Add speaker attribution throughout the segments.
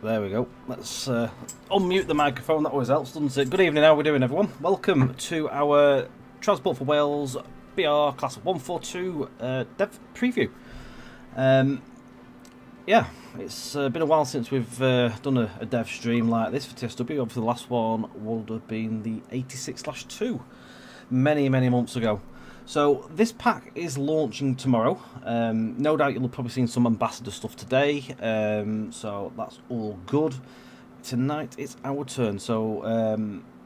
Speaker 1: There we go. Let's unmute the microphone. That always helps, doesn't it? Good evening. How are we doing, everyone? Welcome to our Transport for Wales BR Class 142 dev preview. Yeah, it's been a while since we've done a dev stream like this for TfW. Obviously, the last one would have been the 86/2 many months ago. So this pack is launching tomorrow. No doubt you'll have probably seen some ambassador stuff today. So that's all good. Tonight it's our turn. So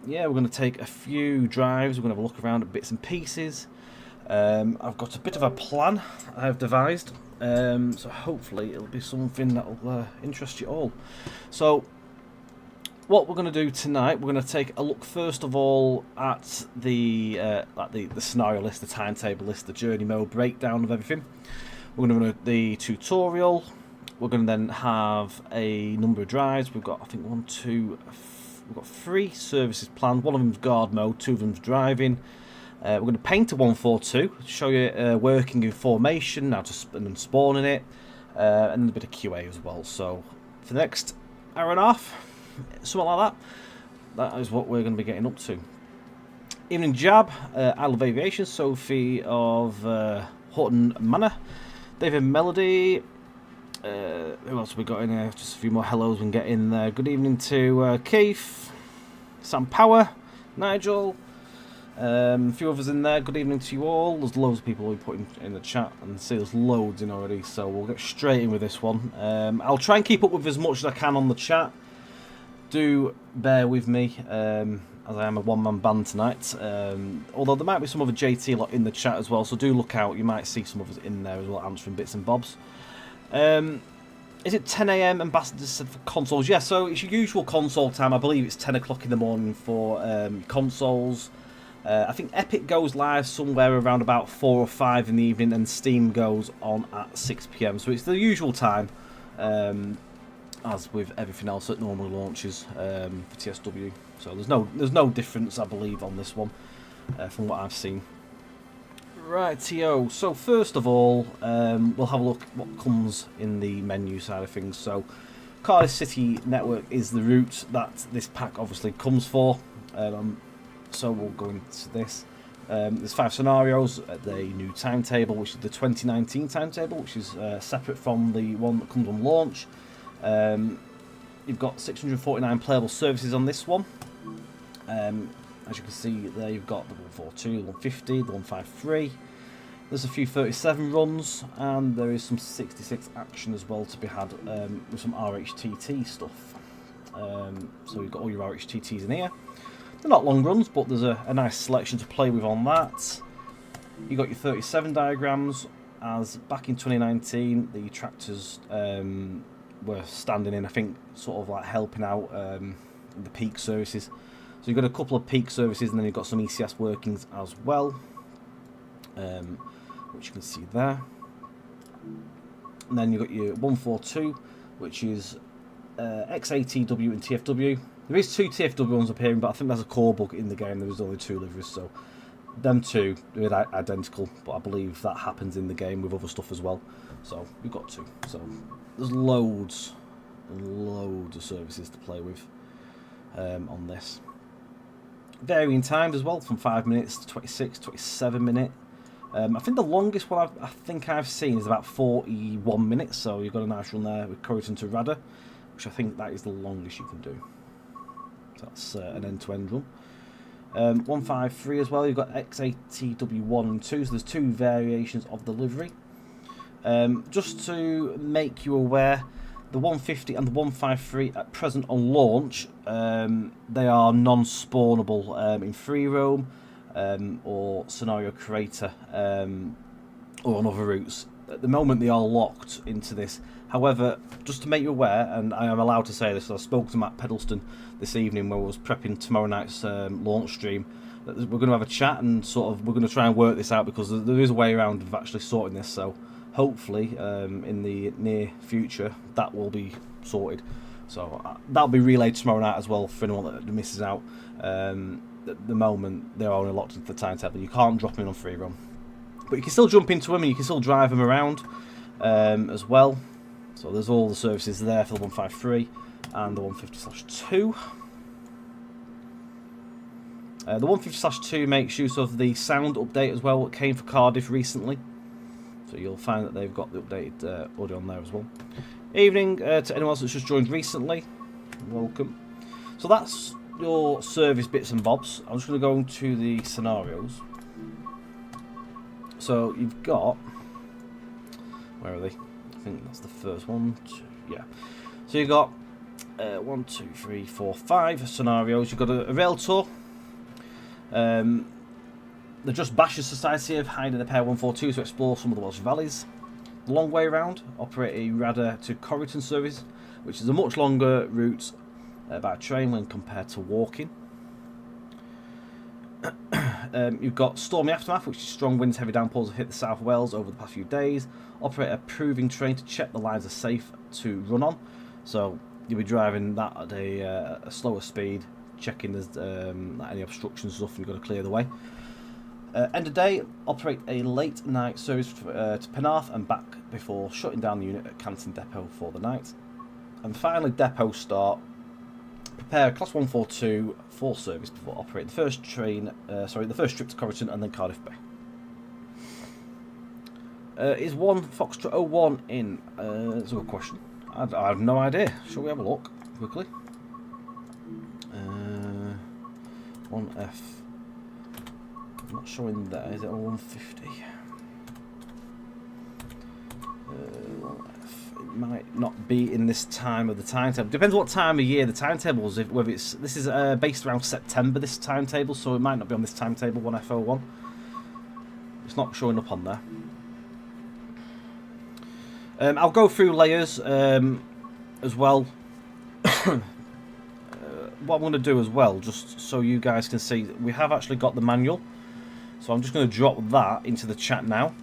Speaker 1: yeah, we're going to take a few drives. We're going to have a look around at bits and pieces. I've got a bit of a plan I've devised. So hopefully it'll be something that'll interest you all. So what we're going to do tonight, we're going to take a look first of all at the scenario list, the timetable list, the journey mode breakdown of everything. We're going to run the tutorial. We're going to then have a number of drives. We've got, I think, we've got 3 services planned. One of them's guard mode, 2 of them's driving. We're going to paint a 142, show you working in formation, how to and spawning it, and a bit of QA as well. So for the next hour and a half, something like that is what we're going to be getting up to. Evening Jab, Isle of Aviation, Sophie of Houghton Manor, David Melody, who else have we got in here? Just a few more hellos we can get in there. Good evening to Keith, Sam Power, Nigel, a few others in there. Good evening to you all. There's loads of people we put in the chat, and see there's loads in already, so we'll get straight in with this one. I'll try and keep up with as much as I can on the chat. Do bear with me, as I am a one-man band tonight, although there might be some other JT lot in the chat as well, so do look out. You might see some others in there as well answering bits and bobs. Is it 10 AM ambassadors said for consoles? Yeah, so it's your usual console time. I believe it's 10 o'clock in the morning for consoles. I think Epic goes live somewhere around about 4 or 5 in the evening, and Steam goes on at 6 PM, so it's the usual time. As with everything else that normally launches for TSW, so there's no difference, I believe, on this one from what I've seen. Rightio. So first of all, we'll have a look at what comes in the menu side of things. So Cardiff City Network is the route that this pack obviously comes for. So we'll go into this. There's 5 scenarios. The new timetable, which is the 2019 timetable, which is separate from the one that comes on launch. You've got 649 playable services on this one. As you can see there, you've got the 142, the 150, the 153. There's a few 37 runs, and there is some 66 action as well to be had with some RHTT stuff. So you've got all your RHTTs in here. They're not long runs, but there's a nice selection to play with on that. You've got your 37 diagrams, as back in 2019 the tractors were standing in, I think, sort of like helping out the peak services. So you've got a couple of peak services, and then you've got some ECS workings as well, which you can see there. And then you've got your 142, which is XATW and TFW. There is 2 TFW ones appearing, but I think there's a core bug in the game. There was only 2 liveries, so them 2 are identical, but I believe that happens in the game with other stuff as well. So we've got 2. So there's loads and loads of services to play with on this. Varying times as well, from 5 minutes to 26, 27 minute. I think the longest one I think I've seen is about 41 minutes, so you've got a nice run there with Corrigan to Rada, which I think that is the longest you can do. So that's an end-to-end run. 153 as well, you've got XATW1 and 2, so there's 2 variations of the livery. Just to make you aware, the 150 and the 153 at present on launch, they are non-spawnable in free roam or scenario creator or on other routes. At the moment they are locked into this. However, just to make you aware, and I am allowed to say this, I spoke to Matt Pedleston this evening when I was prepping tomorrow night's launch stream. We're going to have a chat and we're going to try and work this out, because there is a way around of actually sorting this. So hopefully in the near future that will be sorted. So that'll be relayed tomorrow night as well for anyone that misses out. At the moment they're only locked into the timetable. You can't drop them in on free run, but you can still jump into them and you can still drive them around as well. So there's all the services there for the 153. and the 150/2. The 150/2 makes use of the sound update as well. It came for Cardiff recently, so you'll find that they've got the updated audio on there as well. Evening to anyone else that's just joined recently. Welcome. So that's your service bits and bobs. I'm just going to go into the scenarios. So you've got, where are they? I think that's the first one. Yeah. So you've got 1, 2, 3, 4, 5 scenarios. You've got a rail tour. The Just Bashers Society have hired a pair 142 to explore some of the Welsh valleys. The long way round, operate a Radda to Corriton service, which is a much longer route by train when compared to walking. You've got Stormy Aftermath, which is strong winds, heavy downpours have hit the South Wales over the past few days. Operate a proving train to check the lines are safe to run on. So you'll be driving that at a slower speed, checking there's any obstructions and stuff, and you've got to clear the way. End of day, operate a late night service to Penarth and back before shutting down the unit at Canton Depot for the night. And finally, depot start. Prepare Class 142 for service before operating the first train. The first trip to Corriton and then Cardiff Bay. Is 1 Foxtrot 01 in? That's a good question. I have no idea. Shall we have a look quickly? 1F. Not showing there. Is it on 150? 1F. It might not be in this time of the timetable. Depends what time of year the timetable is. Whether it's this is based around September. This timetable, so it might not be on this timetable. 1F01. It's not showing up on there. I'll go through layers as well. What I'm going to do as well, just so you guys can see, we have actually got the manual. So I'm just going to drop that into the chat now.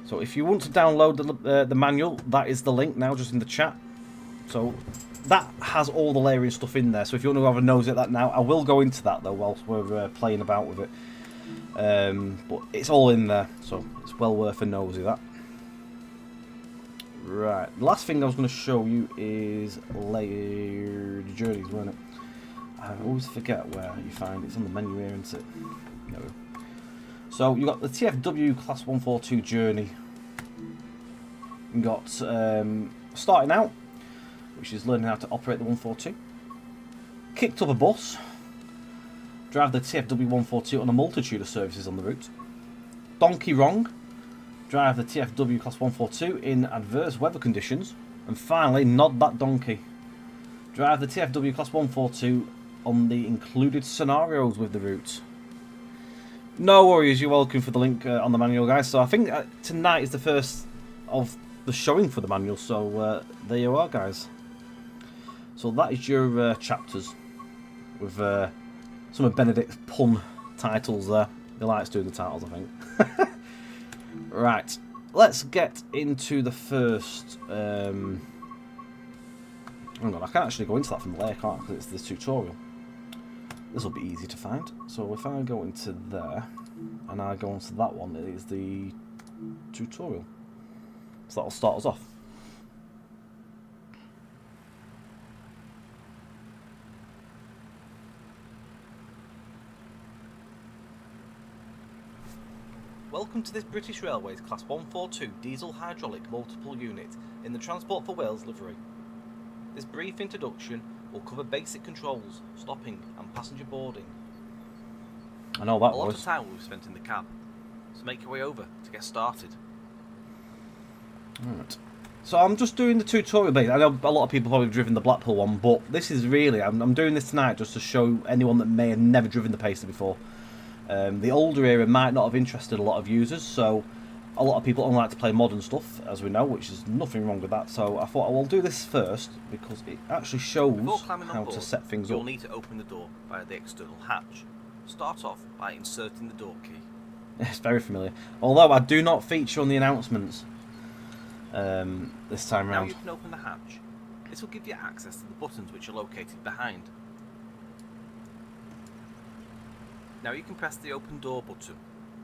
Speaker 1: So if you want to download the manual, that is the link now, just in the chat. So that has all the layering stuff in there. So if you want to have a nose at that now, I will go into that though whilst we're playing about with it. But it's all in there, so it's well worth a nosy that. Right, the last thing I was going to show you is layered journeys, weren't it? I always forget where you find it. It's on the menu here, isn't it? No. So you've got the TfW Class 142 journey. You've got starting out, which is learning how to operate the 142. Kicked up a bus. Drive the TfW 142 on a multitude of services on the route. Donkey wrong. Drive the TfW Class 142 in adverse weather conditions. And finally, nod that donkey. Drive the TfW Class 142 on the included scenarios with the route. No worries, you're welcome for the link on the manual, guys. So I think tonight is the first of the showing for the manual, so there you are, guys. So that is your chapters with some of Benedict's pun titles there. He likes doing the titles, I think. Right, let's get into the first... hang on, I can't actually go into that from the layer, can't I? Because it's the tutorial. This will be easy to find. So if I go into there and I go onto that one, it is the tutorial. So that'll start us off. Welcome to this British Railways Class 142 diesel hydraulic multiple unit in the Transport for Wales livery. This brief introduction will cover basic controls, stopping and passenger boarding. I know that was. A lot of time we've spent in the cab, so make your way over to get started. Alright. So I'm just doing the tutorial bit. I know a lot of people have probably driven the Blackpool one, but this is really, I'm doing this tonight just to show anyone that may have never driven the Pacer before. The older era might not have interested a lot of users, so a lot of people only like to play modern stuff, as we know, which is nothing wrong with that. So I thought I will do this first because it actually shows how to set things up.
Speaker 2: You'll need to open the door via the external hatch. Start off by inserting the door key.
Speaker 1: It's very familiar. Although I do not feature on the announcements this time round.
Speaker 2: Now you can open the hatch. This will give you access to the buttons which are located behind. Now you can press the open door button.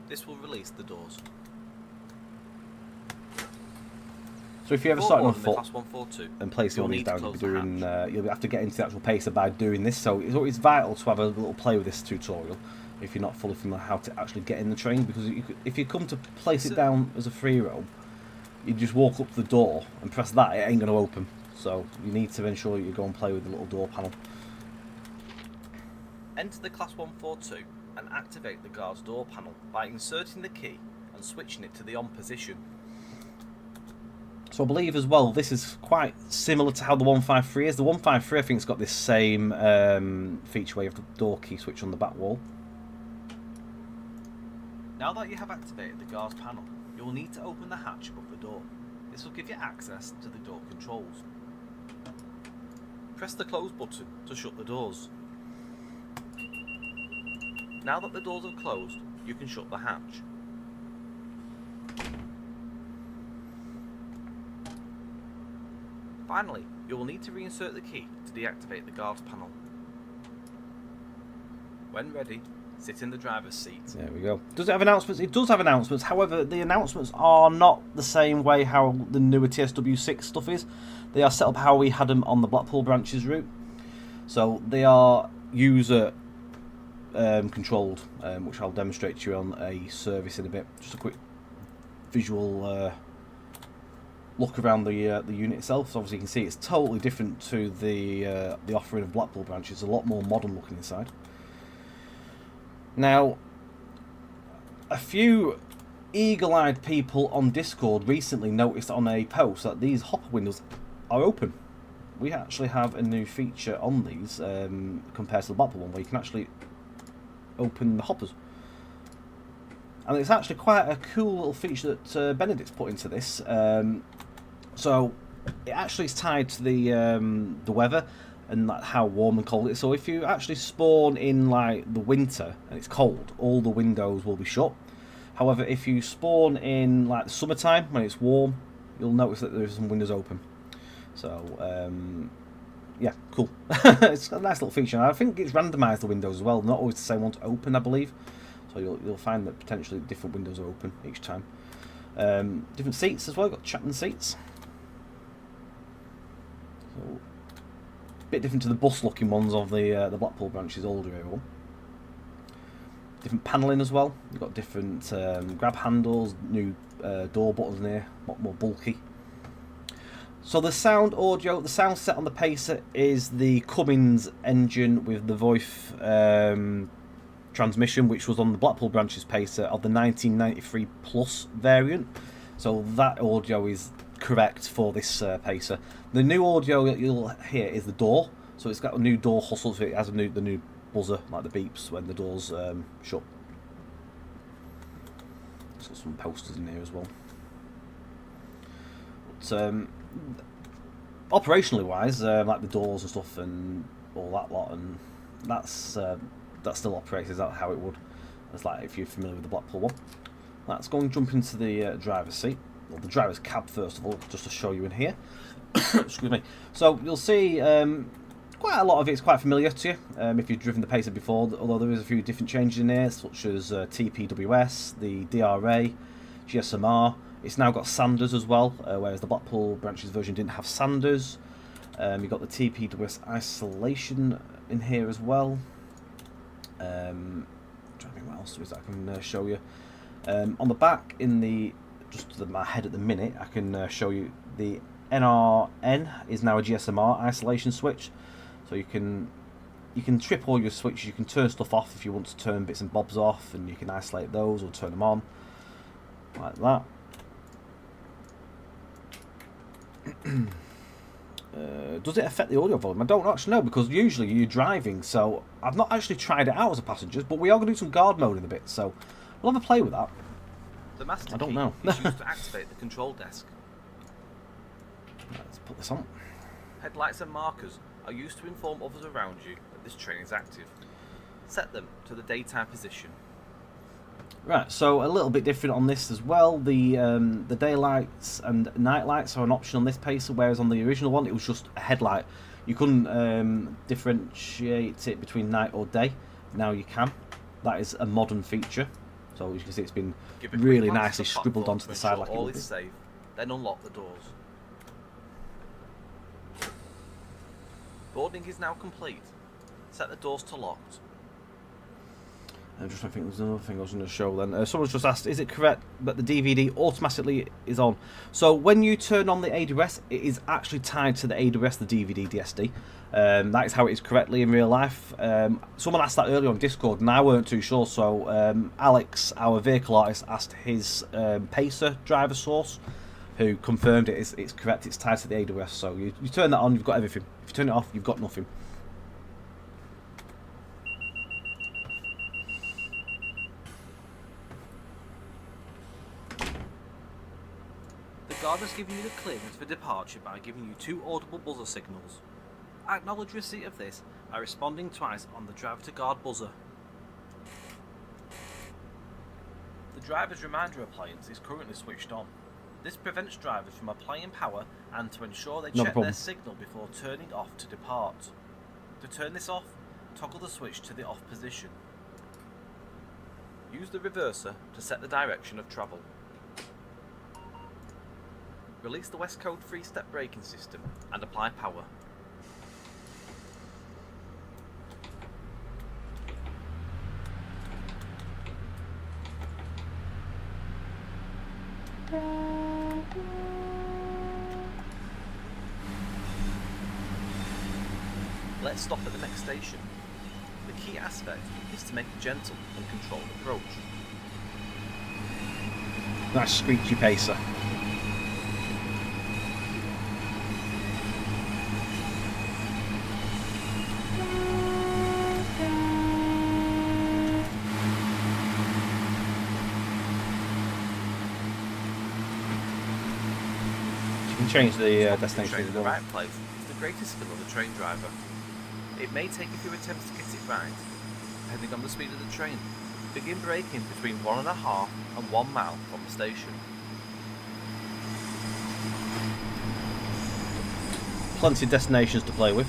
Speaker 2: This will release the doors.
Speaker 1: So if you ever
Speaker 2: Before
Speaker 1: started on
Speaker 2: boarding the
Speaker 1: foot
Speaker 2: Class 142,
Speaker 1: and placing all
Speaker 2: you'll
Speaker 1: these
Speaker 2: need to
Speaker 1: down, you'll be
Speaker 2: close the
Speaker 1: doing.
Speaker 2: hatch.
Speaker 1: You'll have to get into the actual pacer by doing this. So it's vital to have a little play with this tutorial if you're not fully familiar how to actually get in the train, because if you come to place it down as a free roam, you just walk up to the door and press that, it ain't going to open. So you need to ensure you go and play with the little door panel.
Speaker 2: Enter the Class 142 and activate the guard's door panel by inserting the key and switching it to the on position.
Speaker 1: So I believe as well this is quite similar to how the 153 is. The 153 I think has got this same feature where you have the door key switch on the back wall.
Speaker 2: Now that you have activated the guard's panel, you will need to open the hatch above the door. This will give you access to the door controls. Press the close button to shut the doors. Now that the doors have closed, you can shut the hatch. Finally, you will need to reinsert the key to deactivate the guard's panel. When ready, sit in the driver's seat.
Speaker 1: There we go. Does it have announcements? It does have announcements. However, the announcements are not the same way how the newer TfW 6 stuff is. They are set up how we had them on the Blackpool branches route. So they are user controlled, which I'll demonstrate to you on a service in a bit. Just a quick visual look around the unit itself. So obviously you can see it's totally different to the offering of Blackpool branches. A lot more modern looking inside. Now, a few eagle-eyed people on Discord recently noticed on a post that these hopper windows are open. We actually have a new feature on these compared to the Blackpool one, where you can actually open the hoppers. And it's actually quite a cool little feature that Benedict's put into this. So it actually is tied to the weather and like how warm and cold it is. So if you actually spawn in like the winter and it's cold, all the windows will be shut. However, if you spawn in like the summertime when it's warm, you'll notice that there's some windows open. So yeah, cool. It's a nice little feature. I think it's randomised the windows as well, not always the same one to open, I believe. So you'll find that potentially different windows are open each time. Different seats as well. Got Chapman seats. So, bit different to the bus-looking ones of the Blackpool branch's older era one. Different panelling as well. You've got different grab handles, new door buttons in here, a lot more bulky. So the sound audio, the sound set on the Pacer is the Cummins engine with the Voith transmission, which was on the Blackpool branch's Pacer of the 1993 Plus variant. So that audio is correct for this Pacer. The new audio that you'll hear is the door. So it's got a new door hustle, so it has the new buzzer, like the beeps when the doors shut. It's got some posters in here as well. But operationally wise, like the doors and stuff and all that lot, and that still operates exactly how it would. It's like if you're familiar with the Blackpool one. Let's go and jump into the driver's seat, or the driver's cab first of all, just to show you in here. Excuse me. So you'll see quite a lot of it's quite familiar to you if you've driven the Pacer before, although there is a few different changes in there, such as TPWS, the DRA, GSMR. It's now got Sanders as well, whereas the Blackpool branch's version didn't have Sanders. You've got the TPWS isolation in here as well. I'm trying to think what else there is that I can show you. On the back, just to my head at the minute, I can show you the NRN is now a GSMR isolation switch, so you can trip all your switches. You can turn stuff off if you want to turn bits and bobs off, and you can isolate those or turn them on like that. Does it affect the audio volume? I don't actually know, because usually you're driving, so I've not actually tried it out as a passenger, but we are going to do some guard mode in a bit, so we'll have a play with that.
Speaker 2: The master
Speaker 1: I don't
Speaker 2: key
Speaker 1: know.
Speaker 2: is used to activate the control desk.
Speaker 1: Let's put this on.
Speaker 2: Headlights and markers are used to inform others around you that this train is active. Set them to the daytime position.
Speaker 1: Right, so a little bit different on this as well. The daylights and night lights are an option on this Pacer, whereas on the original one it was just a headlight. You couldn't differentiate it between night or day. Now you can. That is a modern feature. So as you can see, it's been really nicely scribbled onto the side like it
Speaker 2: all
Speaker 1: would
Speaker 2: is
Speaker 1: be.
Speaker 2: safe. Then unlock the doors. Boarding is now complete. Set the doors to locked.
Speaker 1: I'm just trying to think, there's another thing I was going to show then. Someone's just asked, is it correct that the DVD automatically is on? So when you turn on the AWS, it is actually tied to the AWS, the DVD DSD. That is how it is correctly in real life. Someone asked that earlier on Discord, and I weren't too sure. So Alex, our vehicle artist, asked his Pacer driver source, who confirmed it's correct, it's tied to the AWS. So you turn that on, you've got everything. If you turn it off, you've got nothing.
Speaker 2: The guard has given you the clearance for departure by giving you 2 audible buzzer signals. Acknowledge receipt of this by responding twice on the driver to guard buzzer. The driver's reminder appliance is currently switched on. This prevents drivers from applying power and to ensure they check their signal before turning off to depart. To turn this off, toggle the switch to the off position. Use the reverser to set the direction of travel. Release the West Code 3-step braking system and apply power. Let's stop at the next station. The key aspect is to make a gentle and controlled approach.
Speaker 1: Nice screechy Pacer. Change the destination
Speaker 2: Train
Speaker 1: as
Speaker 2: in the
Speaker 1: well.
Speaker 2: right place is the greatest skill of the train driver. It may take a few attempts to get it right, depending on the speed of the train. Begin braking between 1.5 and 1 mile from the station.
Speaker 1: Plenty of destinations to play with.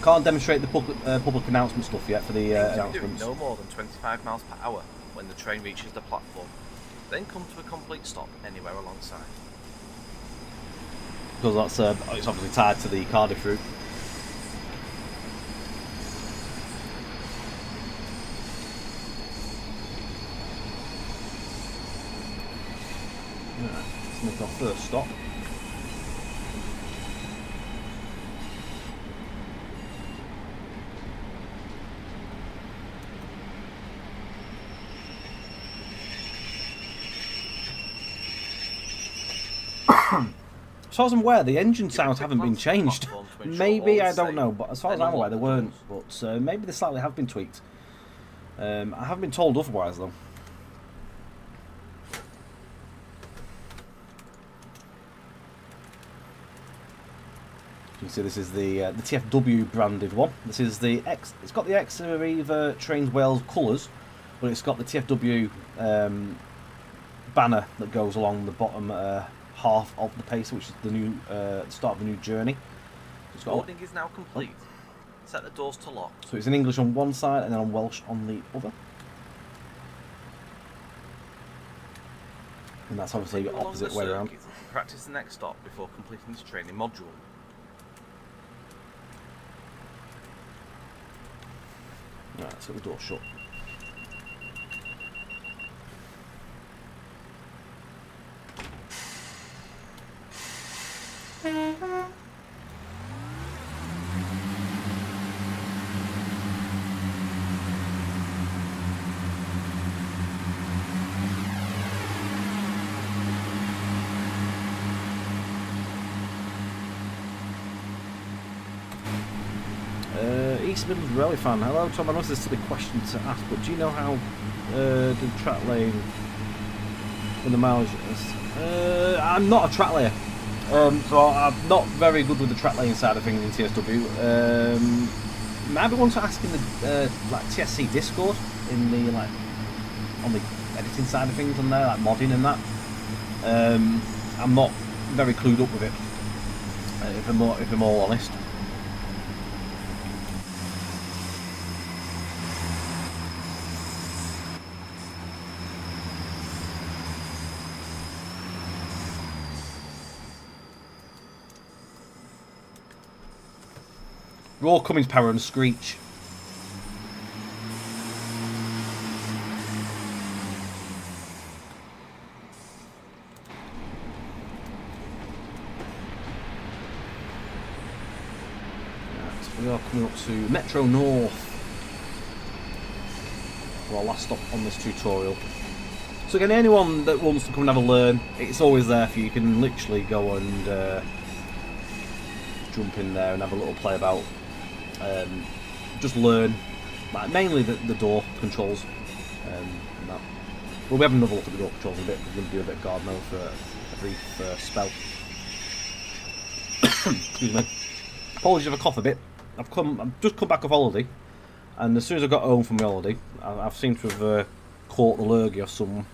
Speaker 1: Can't demonstrate the public announcement stuff yet for the announcements.
Speaker 2: Doing no more than 25 miles per hour when the train reaches the platform. Then come to a complete stop anywhere alongside.
Speaker 1: Because that's it's obviously tied to the Cardiff route. Right, let's make our first stop. As far as I'm aware, the engine sounds haven't been changed. Maybe, I don't know, but as far as I'm aware, they weren't. But maybe they slightly have been tweaked. I haven't been told otherwise, though. You can see this is the TfW branded one. This is the X. It's got the Arriva Trains Wales colours, but it's got the TfW banner that goes along the bottom half of the Pacer, which is the new start of the new journey. It's got
Speaker 2: Boarding is now complete. Set the doors to lock.
Speaker 1: So it's in English on one side and then on Welsh on the other. And that's obviously the opposite way around.
Speaker 2: Practice the next stop before completing this training module.
Speaker 1: Right, let's get the door shut. East Midlands Rally fan. Hello Tom, I know this is a silly question to ask, but do you know how the track lane and the mileage is? I'm not a track layer, so I'm not very good with the track lane side of things in TSW. Maybe want to ask in the like TSC Discord in the on the editing side of things on there, like modding and that. I'm not very clued up with it, if I'm all honest. Raw Cummins power and screech. We are coming up to Metro North for our last stop on this tutorial. So again, anyone that wants to come and have a learn, it's always there for you. You can literally go and jump in there and have a little play about. Just learn, like, mainly the door controls. And that. Well, we have another look at the door controls in a bit, because we're going to do a bit of guard mode for a brief spell. Excuse me. Apologies if I cough a bit. I've just come back off holiday, and as soon as I got home from my holiday, I've seemed to have caught the lurgy or some.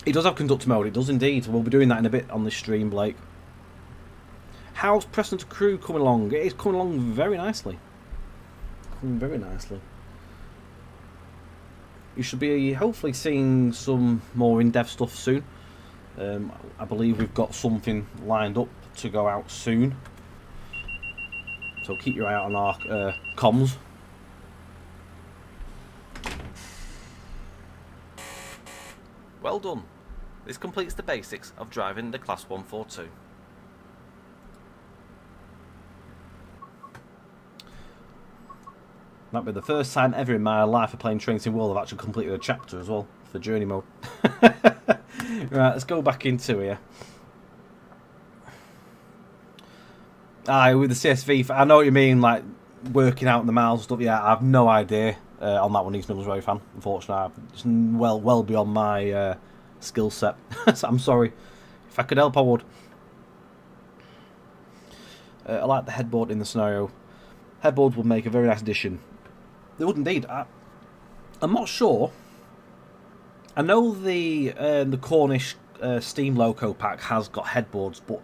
Speaker 1: It does have conductor mode, it does indeed. We'll be doing that in a bit on this stream, Blake. How's Preston to Crew coming along? It is coming along very nicely. Coming very nicely. You should be hopefully seeing some more in-depth stuff soon. I believe we've got something lined up to go out soon. So keep your eye out on our comms.
Speaker 2: Well done. This completes the basics of driving the Class 142.
Speaker 1: That'll be the first time ever in my life of playing Trains World I've actually completed a chapter as well for journey mode. Right, let's go back into here. Aye, with the CSV, I know what you mean, like working out the miles and stuff. Yeah, I have no idea on that one, East Midlands Road fan. Unfortunately, it's well beyond my skill set. So I'm sorry. If I could help, I would. I like the headboard in the scenario. Headboards would make a very nice addition. They would indeed. I'm not sure. I know the Cornish Steam Loco pack has got headboards, but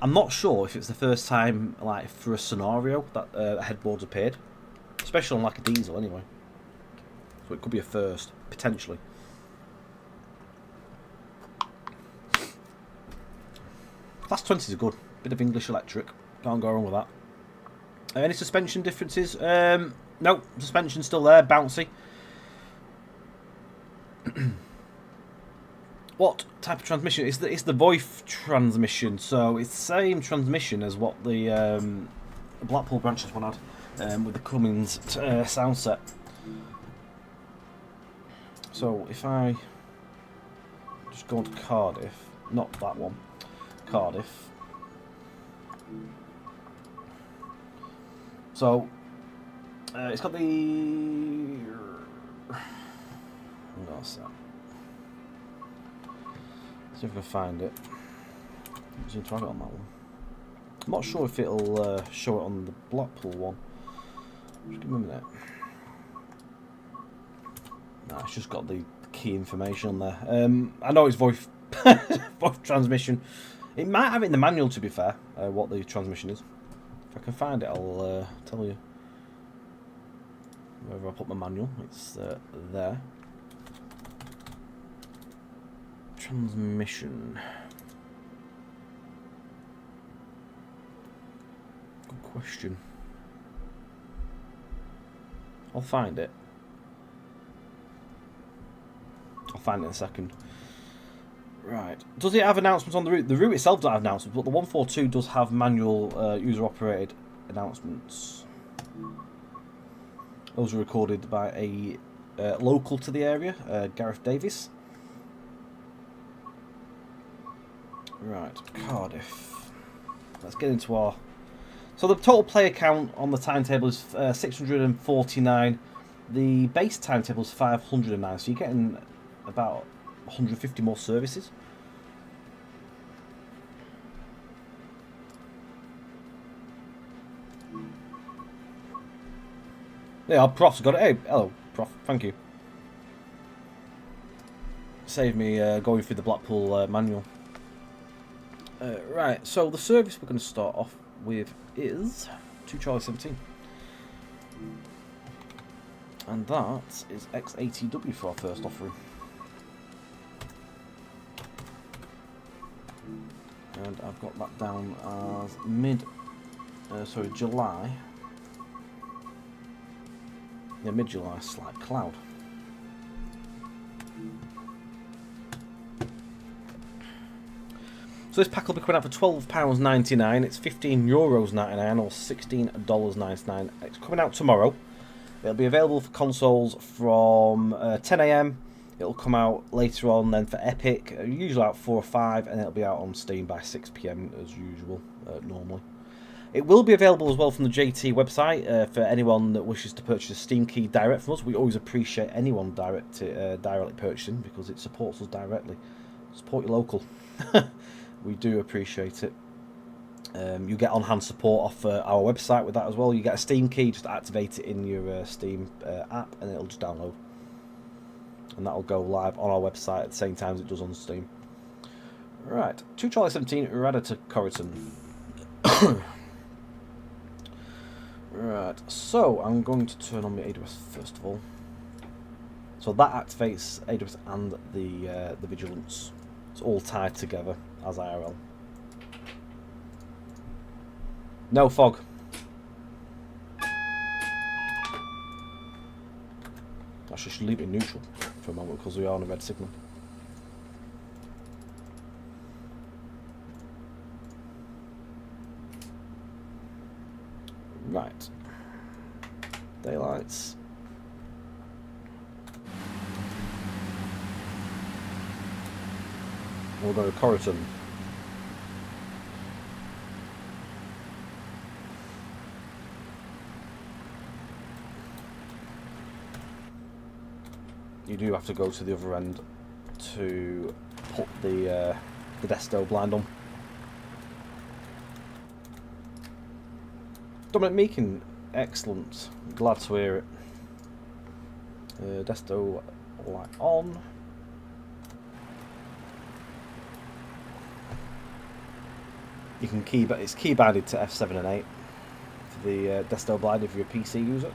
Speaker 1: I'm not sure if it's the first time, like, for a scenario that headboards appeared, especially on like a diesel anyway. So it could be a first, potentially. Class 20s are good. Bit of English electric. Can't go wrong with that. Any suspension differences? No, suspension's still there, bouncy. What type of transmission? It's the Voith transmission, so it's the same transmission as what the Blackpool branches one had with the Cummins sound set. So if I just go on to Cardiff, not that one, Cardiff. So it's got the. What's that? See if I can find it. I seem to have it on that one. I'm not sure if it'll show it on the Blackpool one. Just give me a minute. Nah, it's just got the key information on there. I know it's Voith transmission. It might have it in the manual, to be fair, what the transmission is. If I can find it, I'll tell you. Wherever I put my manual, it's there. Transmission. Good question. I'll find it. I'll find it in a second. Right. Does it have announcements on the route? The route itself doesn't have announcements, but the 142 does have manual user-operated announcements. Those are recorded by a local to the area, Gareth Davis. Right, Cardiff. Let's get into our... So the total player count on the timetable is 649. The base timetable is 509, so you're getting about 150 more services. Yeah, our prof's got it. Hey, hello, prof. Thank you. Save me going through the Blackpool manual. Right, so the service we're going to start off with is 2 Charlie 17. And that is X80W for our first offering. And I've got that down as mid sorry, July. Yeah, mid-July, slight cloud. So this pack will be coming out for £12.99. It's €15.99 or $16.99. It's coming out tomorrow. It'll be available for consoles from 10 AM. It'll come out later on then for Epic, usually out 4 or 5, and it'll be out on Steam by 6 PM as usual, normally. It will be available as well from the JT website for anyone that wishes to purchase a Steam key direct from us. We always appreciate anyone directly purchasing because it supports us directly. Support your local. We do appreciate it. You get on-hand support off our website with that as well. You get a Steam key, just activate it in your Steam app and it'll just download. And that'll go live on our website at the same time as it does on Steam. Right, 2 Charlie 17, Radar to Corriton. Right, so I'm going to turn on my AWS first of all. So that activates AWS and the Vigilance. It's all tied together as IRL. No fog. I should leave it neutral for a moment because we are on a red signal. Right. Daylights. We'll go to Corriton. You do have to go to the other end to put the Desto blind on. Dominic Meakin, excellent. Glad to hear it. Desto light on. You can it's keybirded to F7 and 8 for the Desto blind if you're a PC user.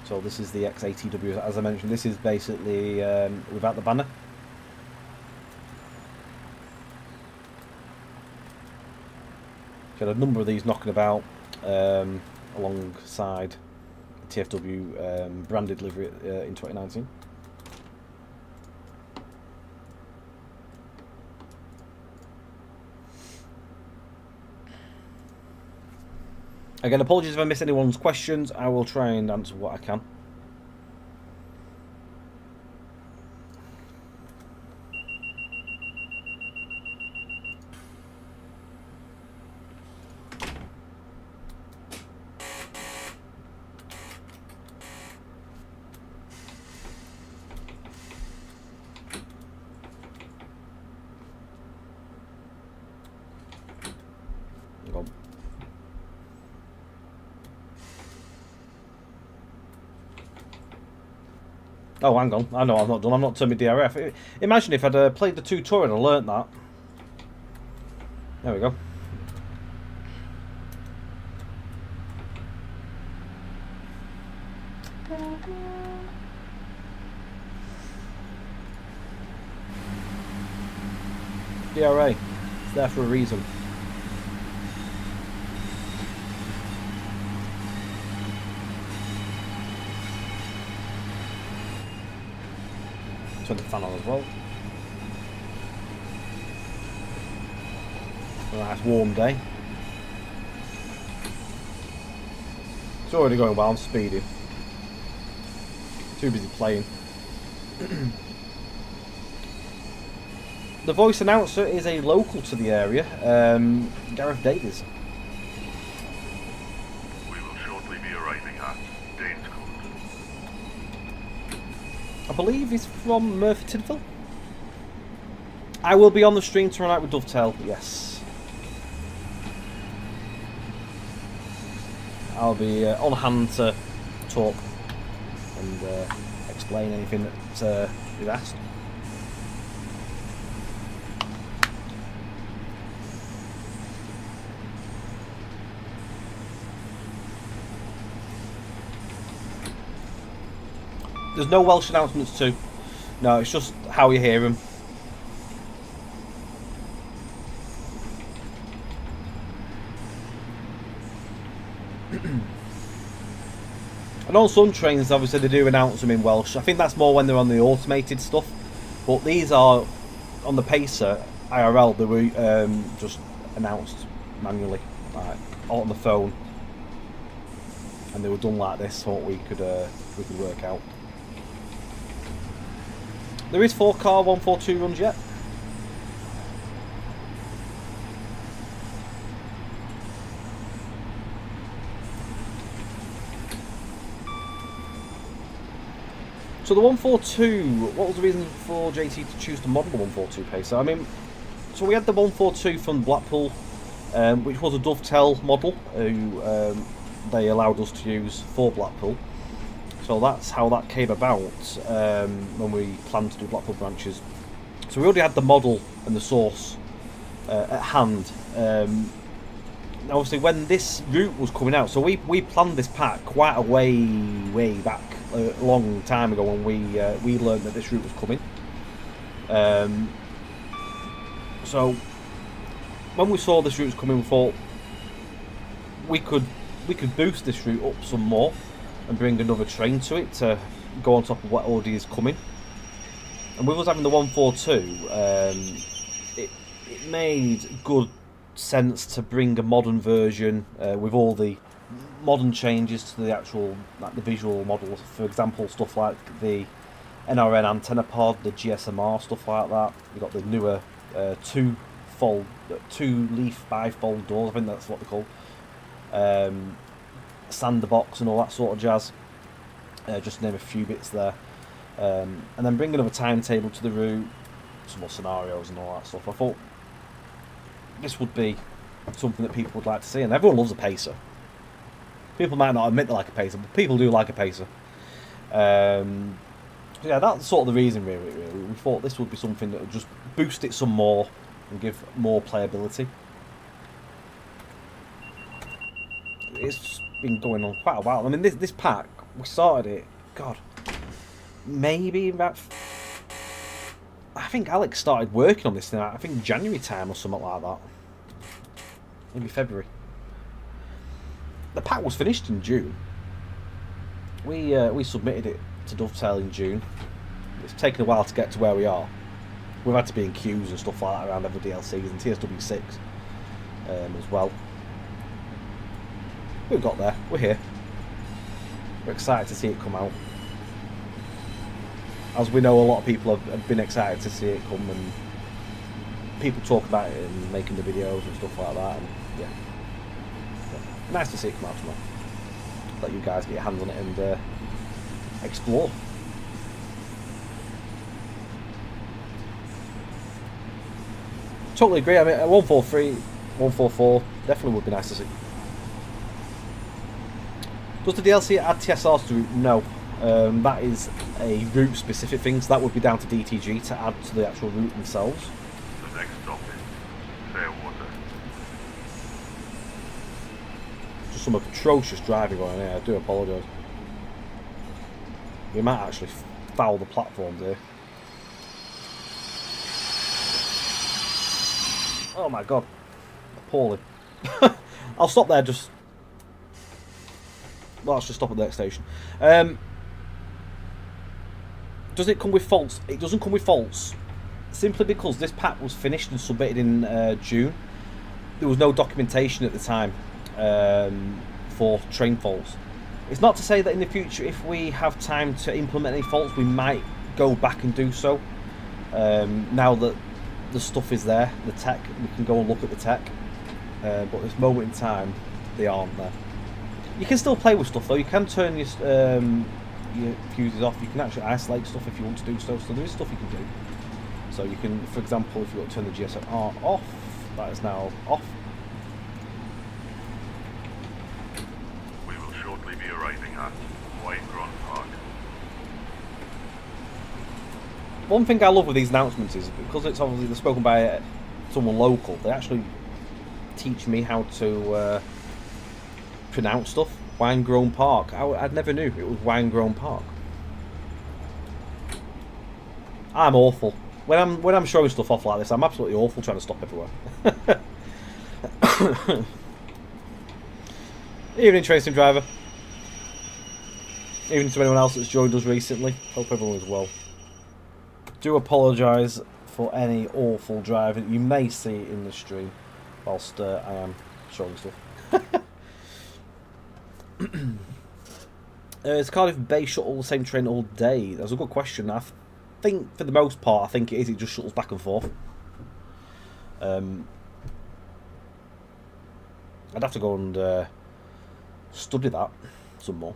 Speaker 1: So this is the X80W, as I mentioned. This is basically without the banner. Got a number of these knocking about alongside the TfW branded livery in 2019. Again, apologies if I miss anyone's questions. I will try and answer what I can. Oh, hang on. I know I'm not done. I'm not turning my DRF. Imagine if I'd played the tutorial and learnt that. There we go. DRA. It's there for a reason. Turn the fan on as well. A nice warm day. It's already going well. I'm speeding. Too busy playing. The voice announcer is a local to the area, Gareth Davies.
Speaker 3: We will shortly be arriving at Danescourt.
Speaker 1: I believe he's from Murphy-Tinville. I will be on the stream tomorrow night with Dovetail, yes. I'll be on hand to talk and explain anything that is asked. There's no Welsh announcements too. No, it's just how you hear them. And on some trains, obviously, they do announce them in Welsh. I think that's more when they're on the automated stuff. But these are, on the Pacer, IRL, they were just announced manually, like, on the phone. And they were done like this, so we could work out. There is 4-car 142 runs yet. So the 142, what was the reason for JT to choose to model the 142 Pacer? I mean, so we had the 142 from Blackpool, which was a dovetail model, who they allowed us to use for Blackpool. So that's how that came about when we planned to do Blackpool branches. So we already had the model and the source at hand. Obviously, when this route was coming out, so we planned this pack quite a way back, a long time ago, when we learned that this route was coming. So when we saw this route was coming, we thought we could boost this route up some more and bring another train to it to go on top of what already is coming. And with us having the 142, it made good sense to bring a modern version with all the modern changes to the actual, like the visual models. For example, stuff like the NRN antenna pod, the GSMR, stuff like that. You've got the newer two-leaf bifold doors, I think that's what they're called. Sander box and all that sort of jazz. Just to name a few bits there. And then bring another timetable to the route, some more scenarios and all that stuff. I thought this would be something that people would like to see, and everyone loves a Pacer. People might not admit they like a Pacer, but people do like a Pacer. So yeah, that's sort of the reason really. We thought this would be something that would just boost it some more and give more playability. It's been going on quite a while. I mean, this pack, we started it, God, maybe about, I think Alex started working on this thing, I think January time or something like that. Maybe February. The pack was finished in June. We submitted it to Dovetail in June. It's taken a while to get to where we are. We've had to be in queues and stuff like that around other DLCs and TfW 6 as well. We've got there. We're here. We're excited to see it come out. As we know, a lot of people have been excited to see it come, and people talk about it and making the videos and stuff like that. And yeah, nice to see it come out tomorrow. Let you guys get your hands on it and explore. Totally agree. I mean, 143, 144 definitely would be nice to see. Does the DLC add TSRs to route? No. That is a route specific thing, so that would be down to DTG to add to the actual route themselves.
Speaker 3: The next stop is Fairwater.
Speaker 1: Just some atrocious driving on here, I do apologise. We might actually foul the platforms here. Oh my god. Appalling. I'll stop there just... Well, let's just stop at the next station. Does it come with faults? It doesn't come with faults. Simply because this pack was finished and submitted in June. There was no documentation at the time for train faults. It's not to say that in the future, if we have time to implement any faults, we might go back and do so. Now that the stuff is there, the tech, we can go and look at the tech. But at this moment in time, they aren't there. You can still play with stuff though. You can turn your fuses off. You can actually isolate stuff if you want to do so. So there is stuff you can do. So you can, for example, if you want to turn the GSMR off, that is now off.
Speaker 3: We will shortly be arriving at Winegron Park.
Speaker 1: One thing I love with these announcements is because it's obviously they're spoken by someone local. They actually teach me how to pronounce stuff. Winegrown Park. I never knew it was Winegrown Park. I'm awful. When I'm showing stuff off like this, I'm absolutely awful trying to stop everywhere. Evening, Train Driver. Even to anyone else that's joined us recently. Hope everyone's well. Do apologise for any awful driving you may see in the stream whilst I am showing stuff. Is Cardiff Bay shuttle the same train all day? That's a good question. I think for the most part, I think it is. It just shuttles back and forth. I'd have to go and study that some more.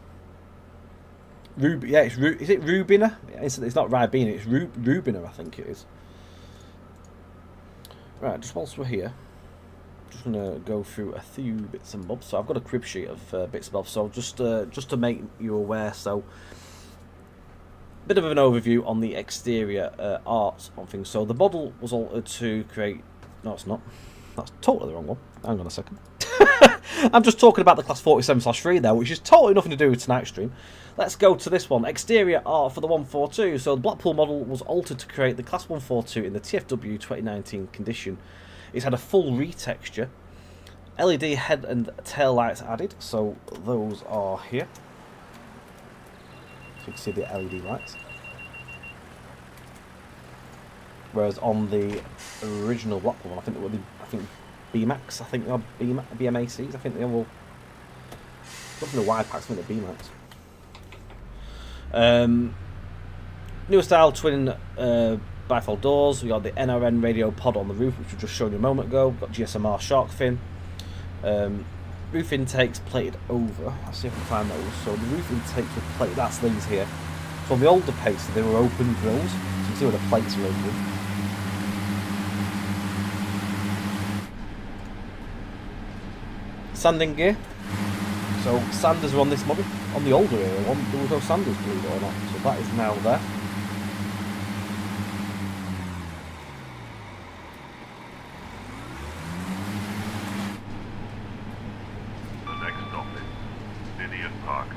Speaker 1: Yeah, is it Rubina? It's not Ribena, it's Rubina, I think it is. Right, just whilst we're here, just going to go through a few bits and bobs. So I've got a crib sheet of bits and bobs, so just to make you aware, so bit of an overview on the exterior art on things. So the model was altered to create... No, it's not. That's totally the wrong one. Hang on a second. I'm just talking about the Class 47/3 there, which is totally nothing to do with tonight's stream. Let's go to this one. Exterior art for the 142. So the Blackpool model was altered to create the Class 142 in the TfW 2019 condition. It's had a full retexture. LED head and tail lights added. So those are here. So you can see the LED lights. Whereas on the original Blackpool one, I think BMAX, I think they're BMACs, I think they're all... Looking at the wide packs, I think they're BMAX. Newer style twin bifold doors. We got the NRN radio pod on the roof, which we just showed you a moment ago. Got GSMR shark fin. Roof intakes plated over. Let's see if I can find those. So the roof intakes were plated, that's these here. So on the older Pacer, they were open grills. So you can see where the plates are open. Sanding gear. So sanders are on this model. On the older era one, there was no sanders, believe it or not. So that is now there.
Speaker 3: The next stop is Idiot Park.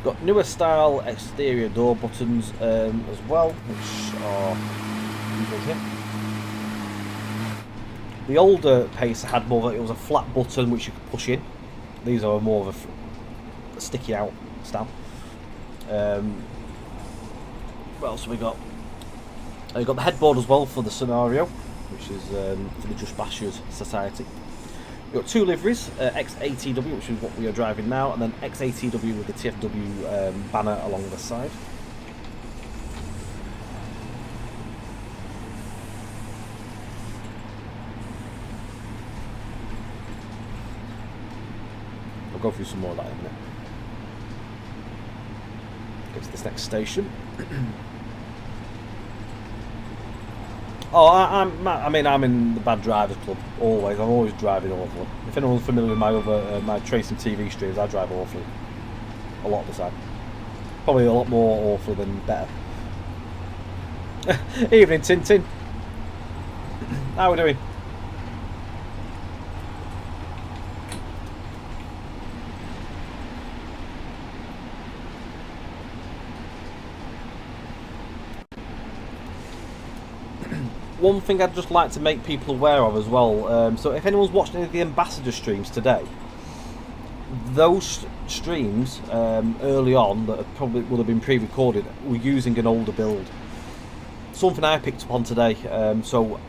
Speaker 1: Got newer style exterior door buttons as well, which are here. The older Pacer had more of it was a flat button which you could push in. These are more of a sticky out style. What else have we got? You've got the headboard as well for the scenario, which is for the Just Bashers Society. We've got two liveries, XATW, which is what we are driving now, and then XATW with the TfW banner along the side. We'll go through some more of that in a minute. Get to this next station. Oh, I mean, I'm in the bad drivers club always. I'm always driving awfully. If anyone's familiar with my other my Tracing TV streams, I drive awfully a lot of the time. Probably a lot more awful than better. Evening, Tintin. How are we doing? One thing I'd just like to make people aware of as well, so if anyone's watching any of the Ambassador streams today, those streams early on that probably would have been pre-recorded were using an older build. Something I picked up on today, so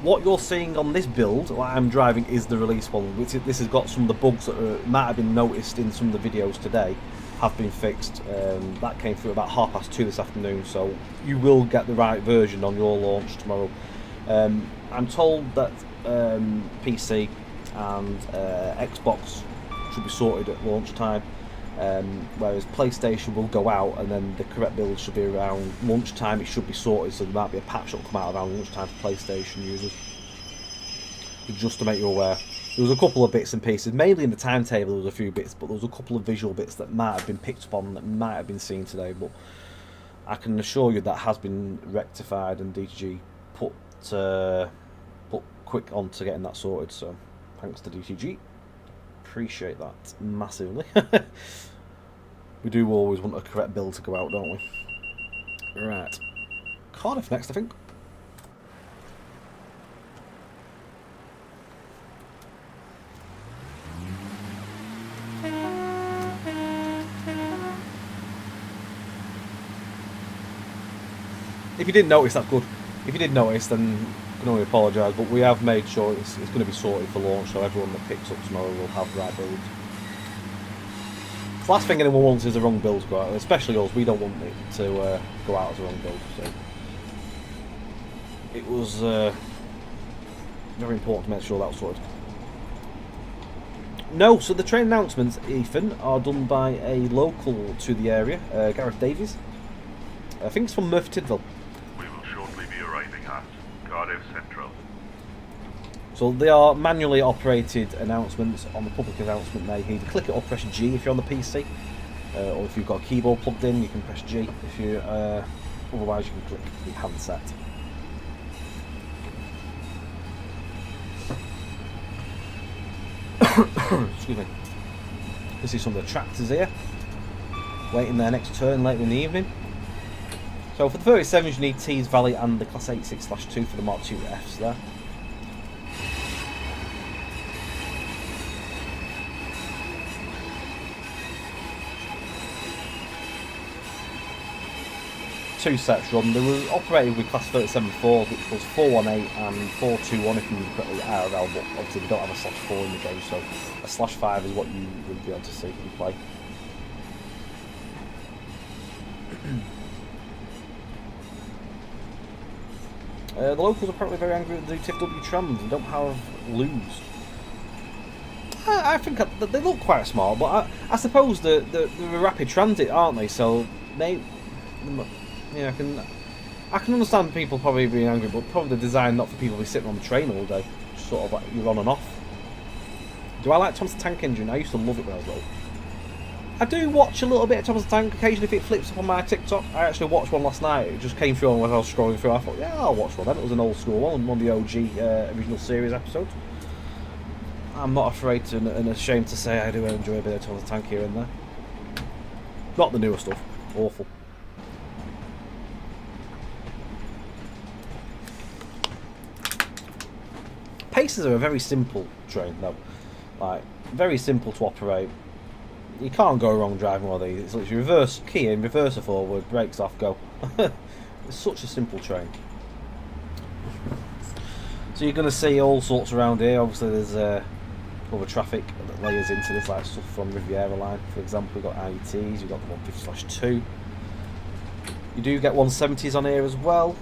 Speaker 1: what you're seeing on this build, what I'm driving, is the release one. This has got some of the bugs that might have been noticed in some of the videos today have been fixed. That came through about 2:30 this afternoon, so you will get the right version on your launch tomorrow. I'm told that PC and Xbox should be sorted at launch time, whereas PlayStation will go out and then the correct build should be around lunchtime. It should be sorted, so there might be a patch that will come out around lunchtime for PlayStation users. Just to make you aware. There was a couple of bits and pieces, mainly in the timetable there was a few bits, but there was a couple of visual bits that might have been picked up on, that might have been seen today, but I can assure you that has been rectified and DTG put quick on to getting that sorted, so thanks to DTG. Appreciate that massively. We do always want a correct build to go out, don't we? Right. Cardiff next, I think. If you didn't notice, that's good. If you did notice, then I can only apologise, but we have made sure it's going to be sorted for launch, so everyone that picks up tomorrow will have the right builds. The last thing anyone wants is a wrong build to go out, especially us. We don't want it to go out as a wrong build. So it was very important to make sure that was sorted. No, so the train announcements, Ethan, are done by a local to the area, Gareth Davies. I think it's from Murphy Tidville.
Speaker 3: We will shortly be arriving at Cardiff Central.
Speaker 1: So they are manually operated announcements on the public announcement there. You can either click it or press G if you're on the PC, or if you've got a keyboard plugged in, you can press G. If you, otherwise, you can click the handset. Excuse me. You can see some of the tractors here, waiting their next turn later in the evening. So for the 37s, you need Tees Valley and the Class 86/2 for the Mark II Fs there. Two sets run. They were operated with Class 37-4s, which was 418 and 421 if you were put the IRL, but obviously we don't have a /4 in the game, so a /5 is what you would be able to see if you play. The locals are apparently very angry with the TfW trams and don't have loos. I think they look quite smart, but I suppose they're rapid transit, aren't they? So they, yeah, I can understand people probably being angry, but probably the design not for people to be sitting on the train all day, just sort of like you're on and off. Do I like Thomas the Tank Engine? I used to love it when I was little. I do watch a little bit of Thomas the Tank occasionally if it flips up on my TikTok. I actually watched one last night. It just came through when I was scrolling through. I thought, yeah, I'll watch one then. It was an old school one of the OG original series episodes. I'm not afraid to, and ashamed to say I do enjoy a bit of Thomas the Tank here and there. Not the newer stuff. Awful. Pacers are a very simple train though. Like, very simple to operate. You can't go wrong driving one of these. It's literally reverse, key in, reverser forward, brakes off, go. It's such a simple train. So you're going to see all sorts around here. Obviously there's other traffic that layers into this, like stuff from Riviera line, for example. We've got IETs, you've got the 150/2. You do get 170s on here as well.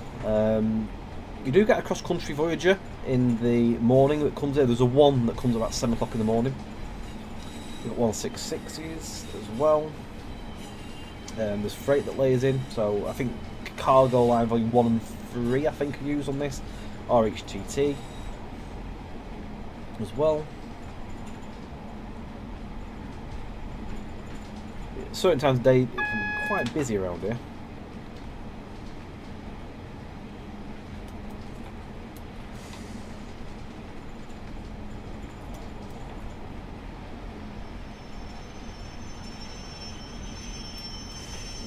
Speaker 1: You do get a cross-country Voyager in the morning that comes here. There's a one that comes about 7 o'clock in the morning. We've got 166s as well. There's freight that layers in. So I think cargo line volume 1 and 3 I think are used on this. RHTT as well. Certain times of day it can be quite busy around here.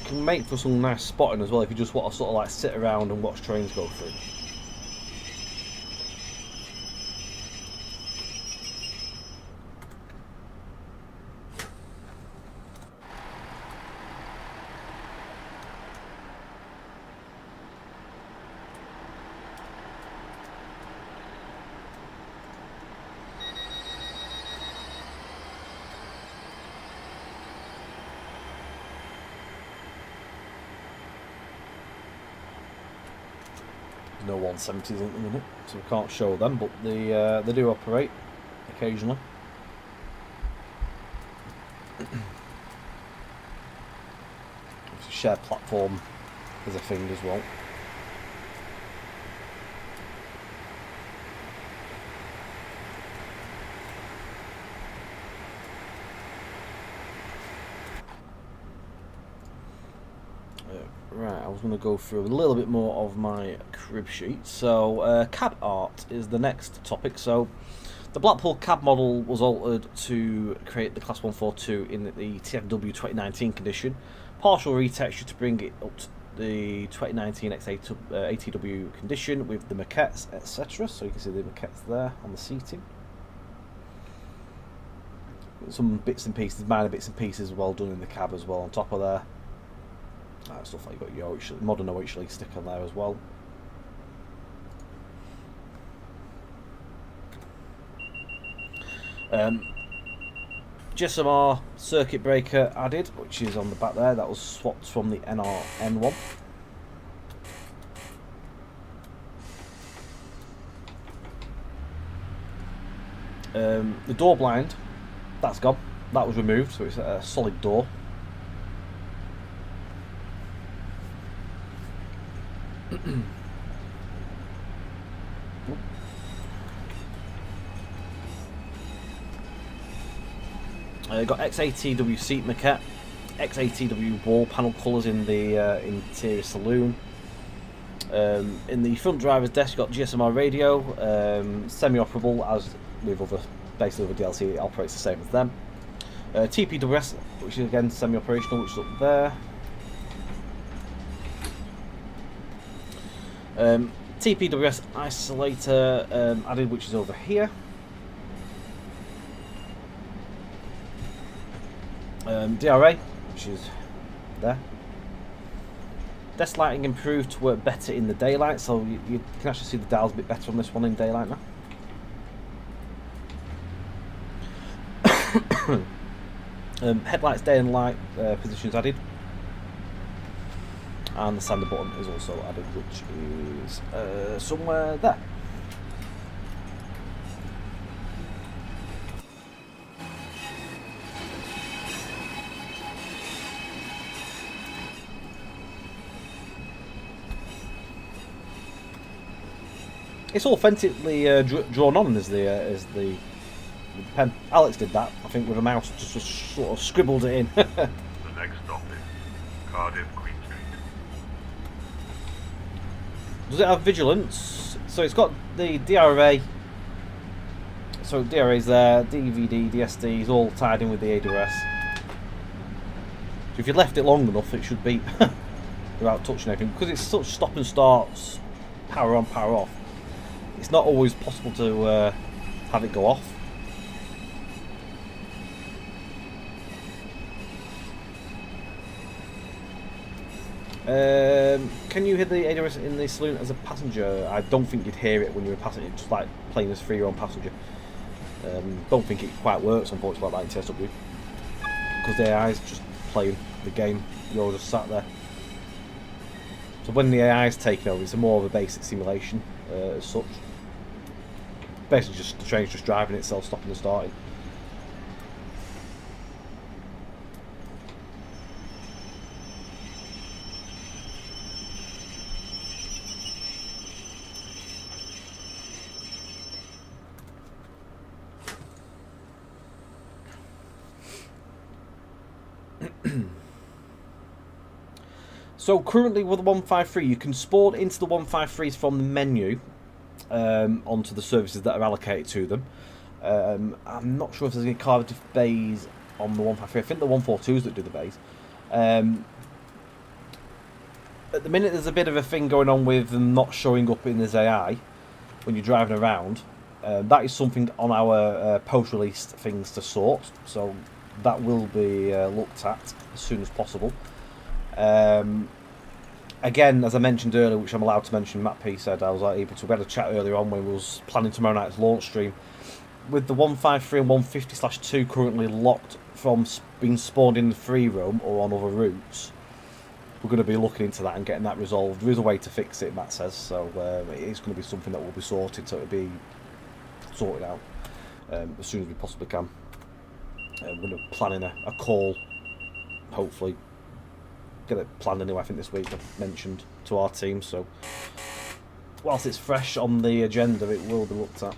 Speaker 1: Can make for some nice spotting as well if you just want to sort of like sit around and watch trains go through. No 170s at the minute, so we can't show them, but they do operate occasionally. Shared platform is a thing as well. Right, I was going to go through a little bit more of my crib sheet. So, cab art is the next topic. So, the Blackpool cab model was altered to create the Class 142 in the TfW 2019 condition. Partial retexture to bring it up the 2019 ATW condition with the maquettes, etc. So you can see the maquettes there on the seating. Some bits and pieces, minor bits and pieces well done in the cab as well on top of there. Stuff like you've got your modern OHL sticker there as well. GSMR circuit breaker added, which is on the back there. That was swapped from the NRN1. The door blind, that's gone. That was removed, so it's a solid door. Got XATW seat maquette, XATW wall panel colours in the interior saloon. In the front driver's desk, you've got GSMR radio, semi-operable as with basically other DLC. It operates the same as them. TPWS, which is again semi-operational, which is up there. TPWS isolator added, which is over here. DRA, which is there. Desk lighting improved to work better in the daylight, so you can actually see the dials a bit better on this one in daylight now. Headlights day and light positions added, and the sander button is also added, which is somewhere there. It's authentically drawn on as the pen. Alex did that, I think, with a mouse, just sort of scribbled it in.
Speaker 3: The next stop is Cardiff Queen Street.
Speaker 1: Does it have vigilance? So it's got the DRA. So DRA's there, DVD, DSD's all tied in with the AWS. So if you left it long enough, it should beep without touching anything. Because it's such stop and starts, power on, power off. It's not always possible to have it go off. Can you hear the AWS in the saloon as a passenger? I don't think you'd hear it when you're a passenger, just like playing as your own passenger. Don't think it quite works, unfortunately, like that in TfW. Because the AI is just playing the game, you're just sat there. So when the AI is taking over, it's more of a basic simulation as such. Basically just the train's just driving itself, stopping and starting. So currently with the 153, you can spawn into the 153s from the menu onto the services that are allocated to them. I'm not sure if there's any cardiff bays on the 153. I think the 142s that do the bays. At the minute, there's a bit of a thing going on with them not showing up in this AI when you're driving around. That is something on our post-release things to sort, so that will be looked at as soon as possible. Again, as I mentioned earlier, which I'm allowed to mention, Matt P said I was able to. We had a chat earlier on when we was planning tomorrow night's launch stream. With the 153 and 150/2 currently locked from being spawned in the free roam or on other routes, we're going to be looking into that and getting that resolved. There is a way to fix it, Matt says, so it is going to be something that will be sorted, so it'll be sorted out as soon as we possibly can. We're going to be planning a call, hopefully. Get it planned anyway, I think this week I've mentioned to our team, so whilst it's fresh on the agenda, it will be looked at.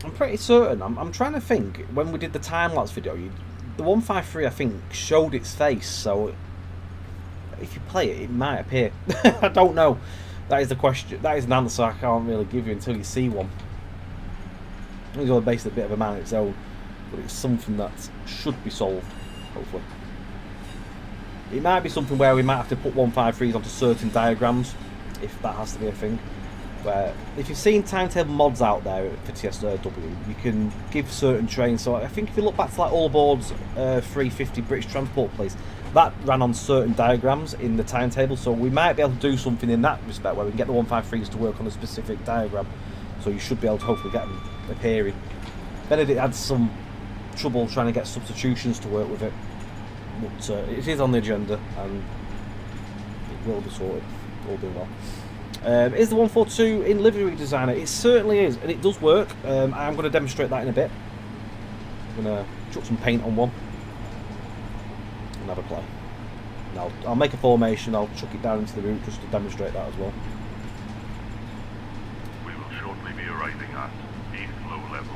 Speaker 1: I'm pretty certain, I'm trying to think, when we did the time-lapse video, the 153 I think showed its face, so if you play it, it might appear. I don't know. That is the question. That is an answer I can't really give you until you see one. It's all based a bit of a man of its own, but it's something that should be solved. hopefully. It might be something where we might have to put 153s onto certain diagrams, if that has to be a thing. Where, if you've seen timetable mods out there for TfW, you can give certain trains. So I think if you look back to like All Aboard's 350 British Transport Police, that ran on certain diagrams in the timetable. So we might be able to do something in that respect where we can get the 153s to work on a specific diagram. So you should be able to hopefully get them appearing. Benedict had some trouble trying to get substitutions to work with it, but it is on the agenda and it will be sorted, all being well. Is the 142 in Livery Designer? It certainly is, and it does work. I'm going to demonstrate that in a bit. I'm going to chuck some paint on one and have a play. And I'll make a formation, I'll chuck it down into the route just to demonstrate that as well.
Speaker 3: We will shortly be arriving at East Low Level.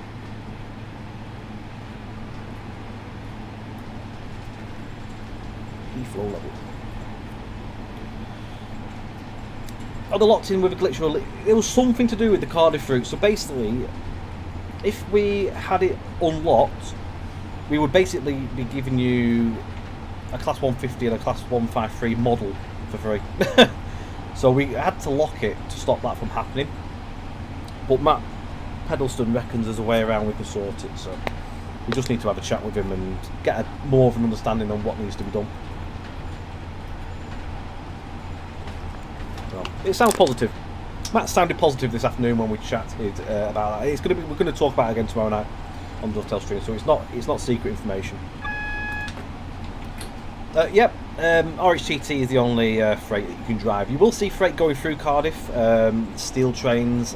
Speaker 1: Flow level. Oh, they're locked in with a glitch. It was something to do with the Cardiff route. So basically, if we had it unlocked, we would basically be giving you a Class 150 and a Class 153 model for free. So we had to lock it to stop that from happening. But Matt Pedalston reckons there's a way around we can sort it. So we just need to have a chat with him and get more of an understanding on what needs to be done. It sounds positive. Matt sounded positive this afternoon when we chatted about that. We're going to talk about it again tomorrow night on Dovetail Stream, so it's not secret information. Yep, RHTT is the only freight that you can drive. You will see freight going through Cardiff, steel trains,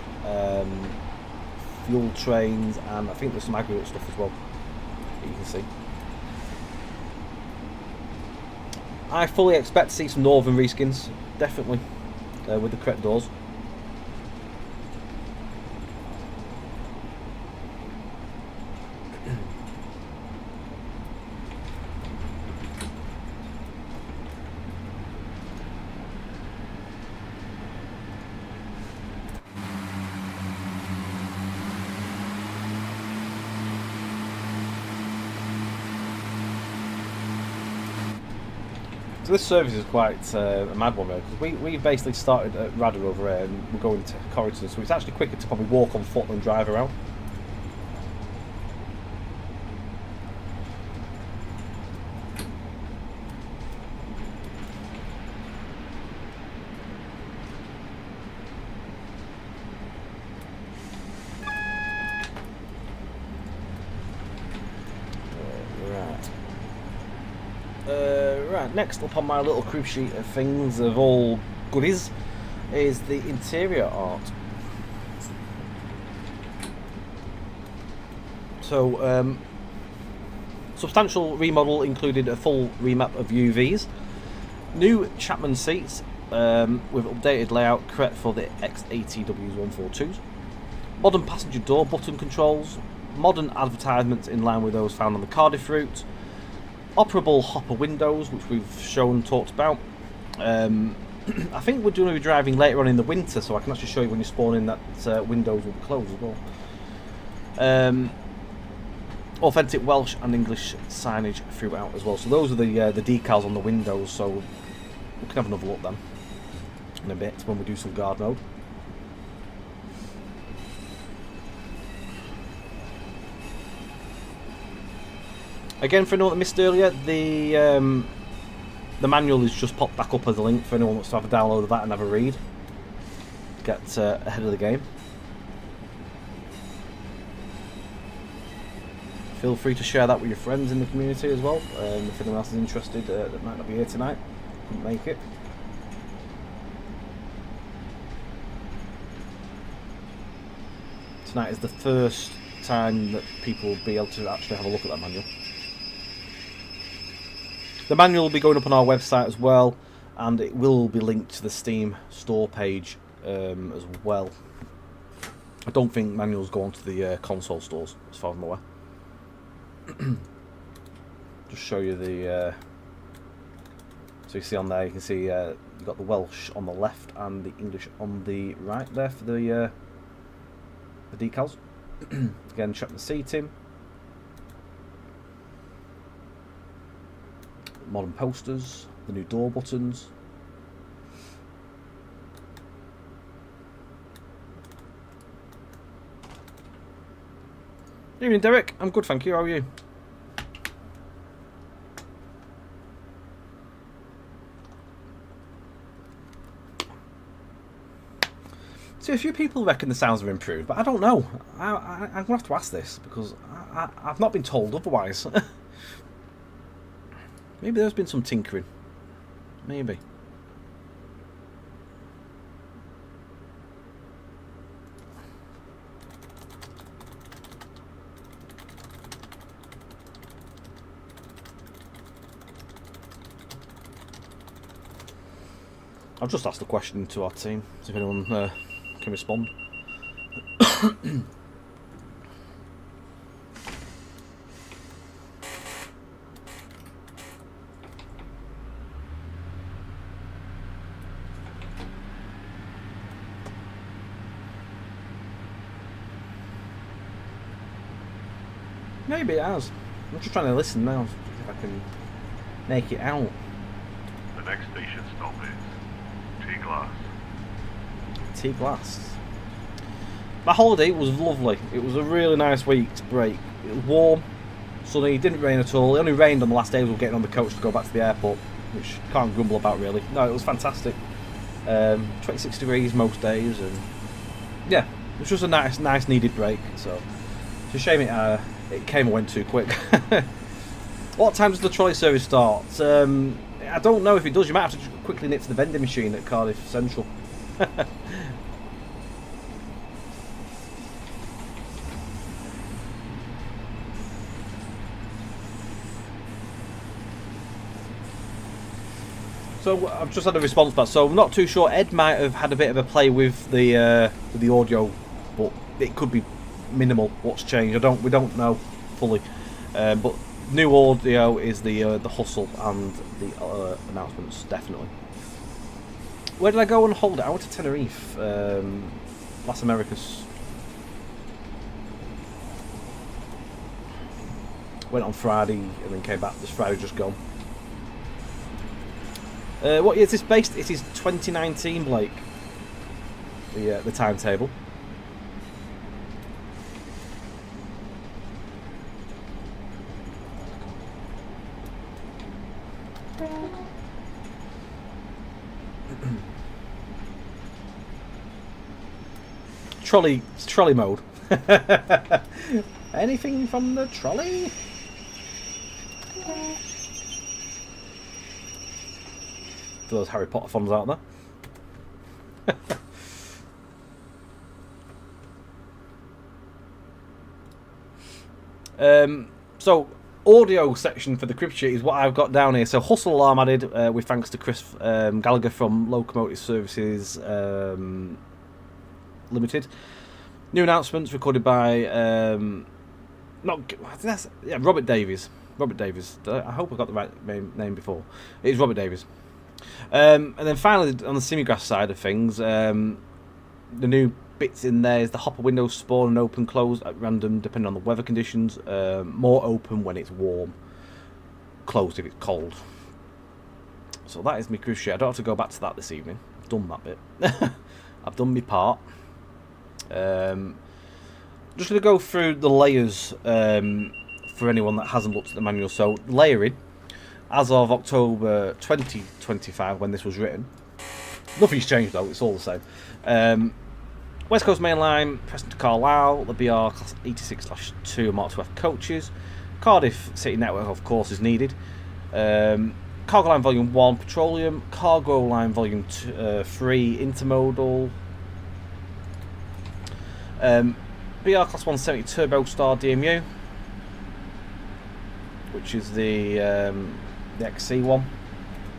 Speaker 1: fuel trains, and I think there's some aggregate stuff as well that you can see. I fully expect to see some Northern reskins, definitely. With the correct doors. So this service is quite a mad one, because we basically started at Radar over here and we're going to Corrigan, so it's actually quicker to probably walk on foot than drive around. Right, next up on my little crew sheet of things of all goodies is the interior art. So, substantial remodel included a full remap of UVs, new Chapman seats with updated layout correct for the ex-ATW's 142s, modern passenger door button controls, modern advertisements in line with those found on the Cardiff route, operable hopper windows, which we've talked about. I think we're going to be driving later on in the winter, so I can actually show you when you spawn in that windows will be closed as well. Authentic Welsh and English signage throughout as well. So those are the decals on the windows, so we can have another look then in a bit when we do some guard mode. Again, for anyone that missed earlier, the manual is just popped back up as a link for anyone that wants to have a download of that and have a read. Get ahead of the game. Feel free to share that with your friends in the community as well. If anyone else is interested that might not be here tonight, couldn't make it. Tonight is the first time that people will be able to actually have a look at that manual. The manual will be going up on our website as well, and it will be linked to the Steam store page as well. I don't think manuals go onto the console stores, as far as I'm aware. Just show you the... so you see on there, you can see you've got the Welsh on the left and the English on the right there for the decals. Again, check the seating. modern posters, the new door buttons. Evening, Derek. I'm good, thank you. How are you? See, a few people reckon the sounds are improved, but I don't know. I'm going to have to ask this, because I've not been told otherwise. Maybe there's been some tinkering. Maybe. I've just asked the question to our team, see if anyone can respond. Maybe it has. I'm just trying to listen now, see if I can make it out.
Speaker 3: The next station stop is T-Glass.
Speaker 1: T-Glass. My holiday was lovely. It was a really nice week's break. It was warm, sunny, didn't rain at all. It only rained on the last day we were getting on the coach to go back to the airport, which can't grumble about really. No, it was fantastic. 26 degrees most days, and yeah, it was just a nice needed break. So it's a shame it came and went too quick. What time does the trolley service start? I don't know if it does. You might have to quickly nip to the vending machine at Cardiff Central. So I've just had a response back. So I'm not too sure. Ed might have had a bit of a play with the audio, but it could be minimal. What's changed? We don't know fully. But new audio is the hustle and the announcements definitely. Where did I go on holiday? I went to Tenerife, Las Americas. Went on Friday and then came back this Friday just gone. What year is this based? It is 2019, Blake. The timetable. Trolley mode. Anything from the trolley? For those Harry Potter fans out there. So audio section for the crib sheet is what I've got down here. So hustle alarm added with thanks to Chris Gallagher from Locomotive Services Limited. New announcements recorded by Robert Davies. Robert Davies. I hope I got the right name before. It's Robert Davies. And then finally on the semi-grass side of things, the new bits in there is the hopper windows spawn and open close at random depending on the weather conditions. More open when it's warm, closed if it's cold. So that is my cruise ship. I don't have to go back to that this evening. I've done that bit. I've done my part. Just going to go through the layers for anyone that hasn't looked at the manual. So layering, as of October 2025 when this was written, nothing's changed though, it's all the same. West Coast Main Line, Preston to Carlisle, the BR Class 86/2 Mark 2F coaches, Cardiff City Network of course is needed, Cargo Line Volume 1 Petroleum, Cargo Line Volume 3 Intermodal, BR Class 170 Turbo Star DMU, which is the XC one.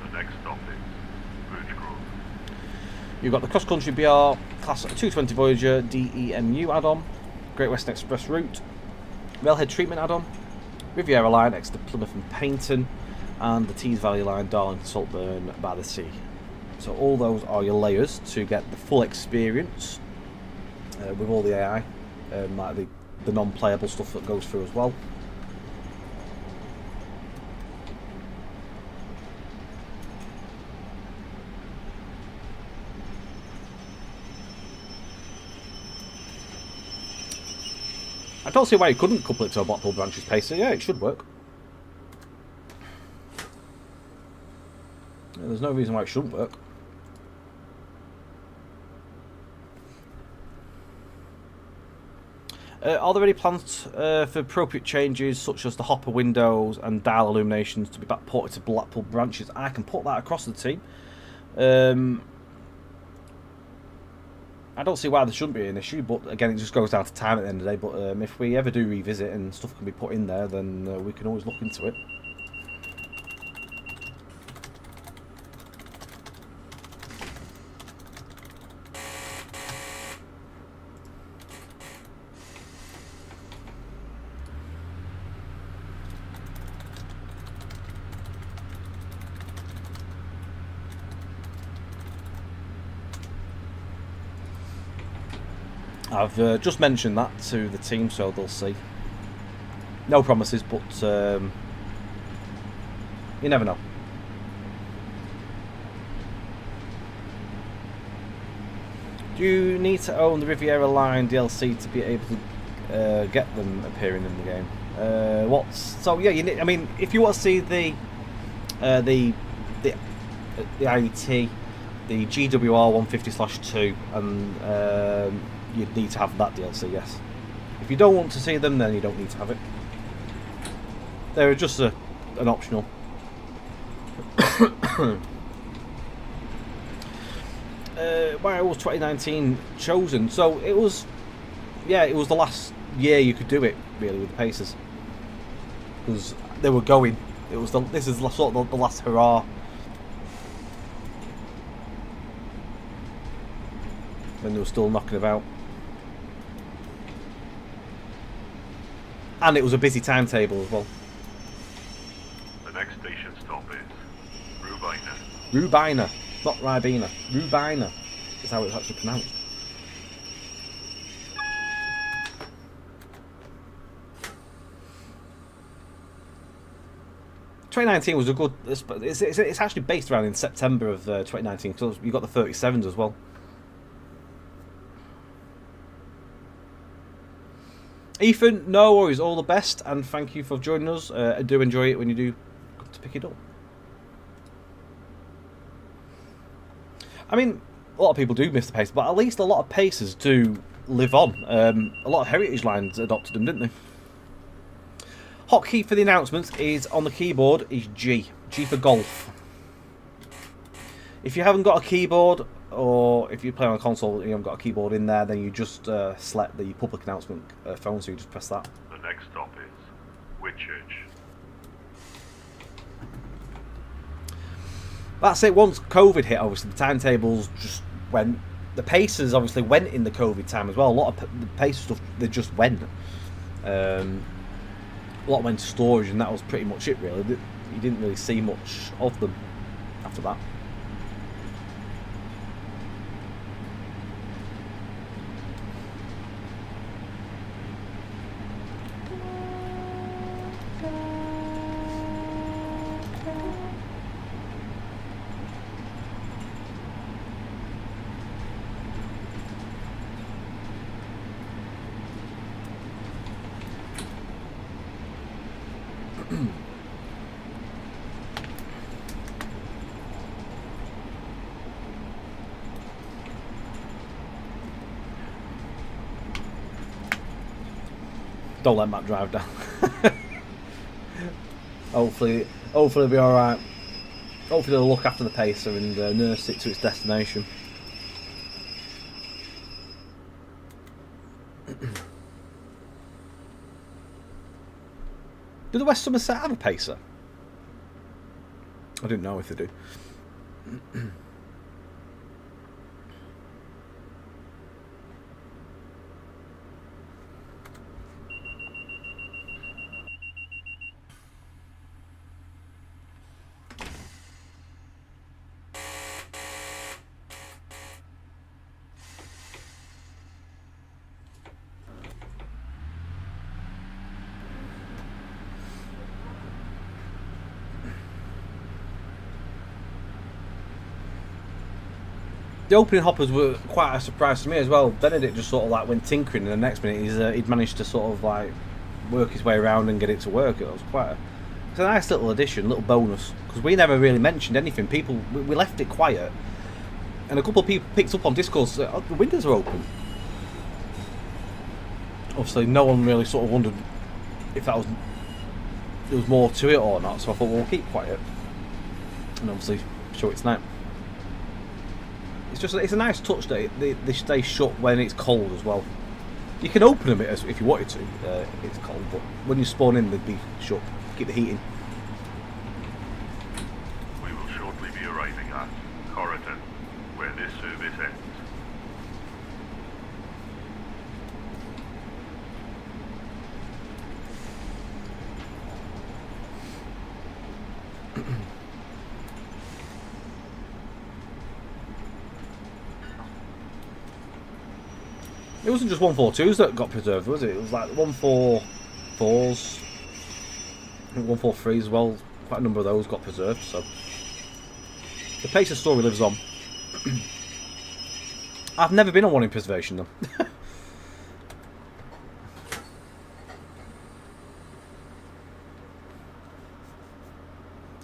Speaker 3: The next stop is Birch Grove.
Speaker 1: You've got the Cross Country BR Class 220 Voyager DEMU add-on, Great Western Express route, Railhead Treatment add-on, Riviera Line next to Plymouth and Paignton, and the Tees Valley Line Darlington Saltburn by the Sea. So all those are your layers to get the full experience with all the AI, like the non-playable stuff that goes through as well. I don't see why you couldn't couple it to a Blackpool branches pacer. Yeah, it should work. Yeah, there's no reason why it shouldn't work. Are there any plans for appropriate changes such as the hopper windows and dial illuminations to be back ported to Blackpool branches? I can put that across the team. I don't see why there shouldn't be an issue, but again, it just goes down to time at the end of the day. But if we ever do revisit and stuff can be put in there, then we can always look into it. I've just mentioned that to the team, so they'll see. No promises, but you never know. Do you need to own the Riviera Line DLC to be able to get them appearing in the game? So yeah, you need, I mean, if you want to see the IET, the GWR 150/2, and you'd need to have that DLC, yes. If you don't want to see them, then you don't need to have it. They're just an optional. Why was 2019 chosen? So it was, yeah, it was the last year you could do it really with the Pacers, because they were going. It was this is sort of the last hurrah. When they were still knocking about. And it was a busy timetable as well.
Speaker 3: The next station stop is Rubina.
Speaker 1: Rubina, not Ribena. Rubina is how it's actually pronounced. ...2019 was a good... It's actually based around in September of 2019, so you've got the 37s as well. Ethan, no worries, all the best, and thank you for joining us. I do enjoy it when you do come to pick it up. I mean, a lot of people do miss the Pacers, but at least a lot of Pacers do live on. A lot of Heritage Lines adopted them, didn't they? Hotkey for the announcements is on the keyboard is G. G for golf. If you haven't got a keyboard, or if you play on a console and you haven't got a keyboard in there, then you just select the public announcement phone, so you just press that.
Speaker 3: The next stop is Whitchurch.
Speaker 1: That's it. Once COVID hit, obviously the timetables just went. The Pacers obviously went in the COVID time as well. A lot of the Pacers stuff, they just went. A lot went to storage, and that was pretty much it really. You didn't really see much of them after that. Don't let Matt drive down. Hopefully it'll be alright. Hopefully they'll look after the Pacer and nurse it to its destination. Do the West Somerset have a Pacer? I didn't know if they do. The opening hoppers were quite a surprise to me as well. Benedict just sort of like went tinkering, and the next minute he'd managed to sort of like work his way around and get it to work. It was it's a nice little addition, little bonus, because we never really mentioned anything. We left it quiet, and a couple of people picked up on Discord that the windows are open. Obviously, no one really sort of wondered if there was more to it or not. So I thought, well, we'll keep quiet, and obviously show it tonight. It's a nice touch that they stay shut when it's cold as well. You can open them if you wanted to. It's cold, but when you spawn in, they'd be shut. Keep the heating.
Speaker 3: We will shortly be arriving at Corrigan, where this service ends.
Speaker 1: It wasn't just 142s that got preserved, was it? It was like 144s, I think 143s as well. Quite a number of those got preserved, so the pace of story lives on. I've never been on one in preservation though.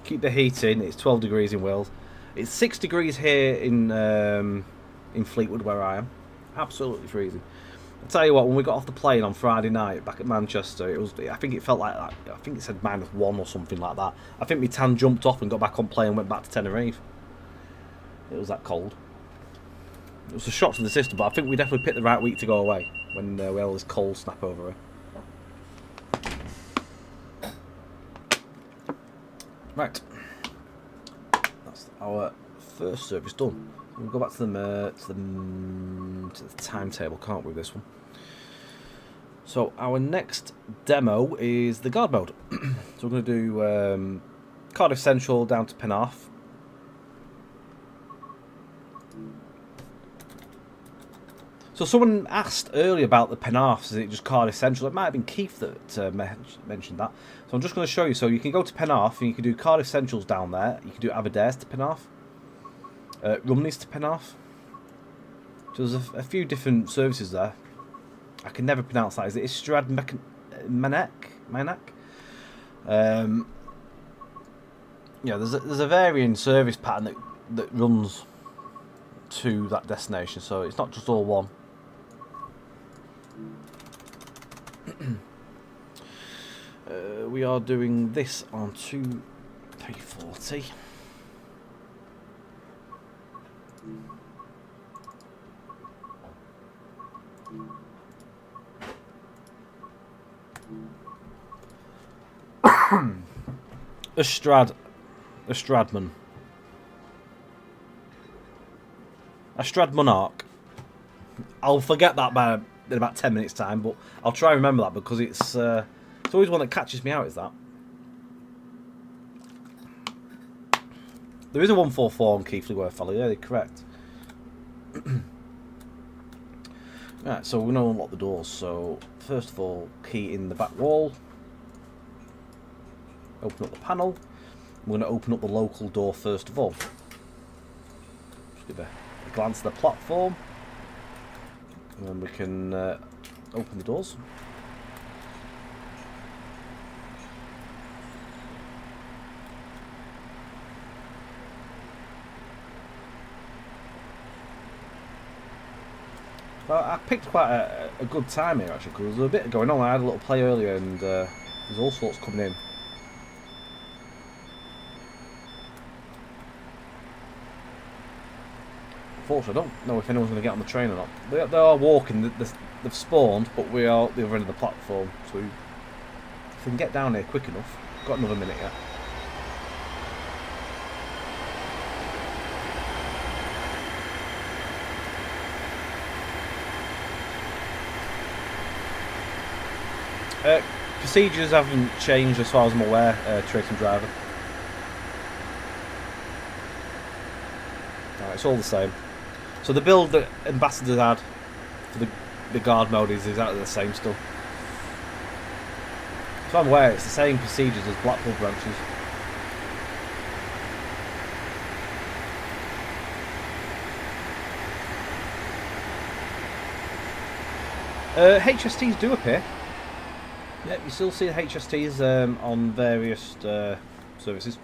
Speaker 1: Keep the heat in. It's 12 degrees in Wales. It's 6 degrees here in Fleetwood where I am. Absolutely freezing. I'll tell you what, when we got off the plane on Friday night back at Manchester, I think it felt like that. I think it said -1 or something like that. I think my tan jumped off and got back on plane and went back to Tenerife. It was that cold. It was a shock to the system, but I think we definitely picked the right week to go away when we had all this cold snap over here. Right. That's our first service done. We'll go back to the timetable, can't we, with this one? So our next demo is the guard mode. So we're going to do Cardiff Central down to Penarth. So someone asked earlier about the Penarth, is it just Cardiff Central? It might have been Keith that mentioned that. So I'm just going to show you. So you can go to Penarth and you can do Cardiff Central's down there. You can do Aberdares to Penarth. Rumney's to Penarth. So there's a few different services there. I can never pronounce that. Is it Istrad Manak? Yeah, there's a varying service pattern that runs to that destination, so it's not just all one. We are doing this on 2340. Astradman. Astrad Monarch. I'll forget that in about 10 minutes time, but I'll try and remember that because it's always one that catches me out, is that. There is a 144 on Keithley Worthfellow, yeah, they're correct. Right, so we're going to unlock the doors. So first of all, key in the back wall. Open up the panel. We're going to open up the local door first of all. Just give a glance at the platform. And then we can open the doors. I picked quite a good time here actually, because there was a bit going on. I had a little play earlier and there's all sorts coming in. Unfortunately, I don't know if anyone's going to get on the train or not. They are walking, they've spawned, but we are at the other end of the platform, so if we can get down here quick enough. Got another minute yet. Procedures haven't changed as far as I'm aware, Trace Driver. It's all the same. So the build that Ambassadors had for the guard mode is exactly the same still. So I'm aware it's the same procedures as Blackpool branches. HSTs do appear. Yep, you still see HSTs on various services.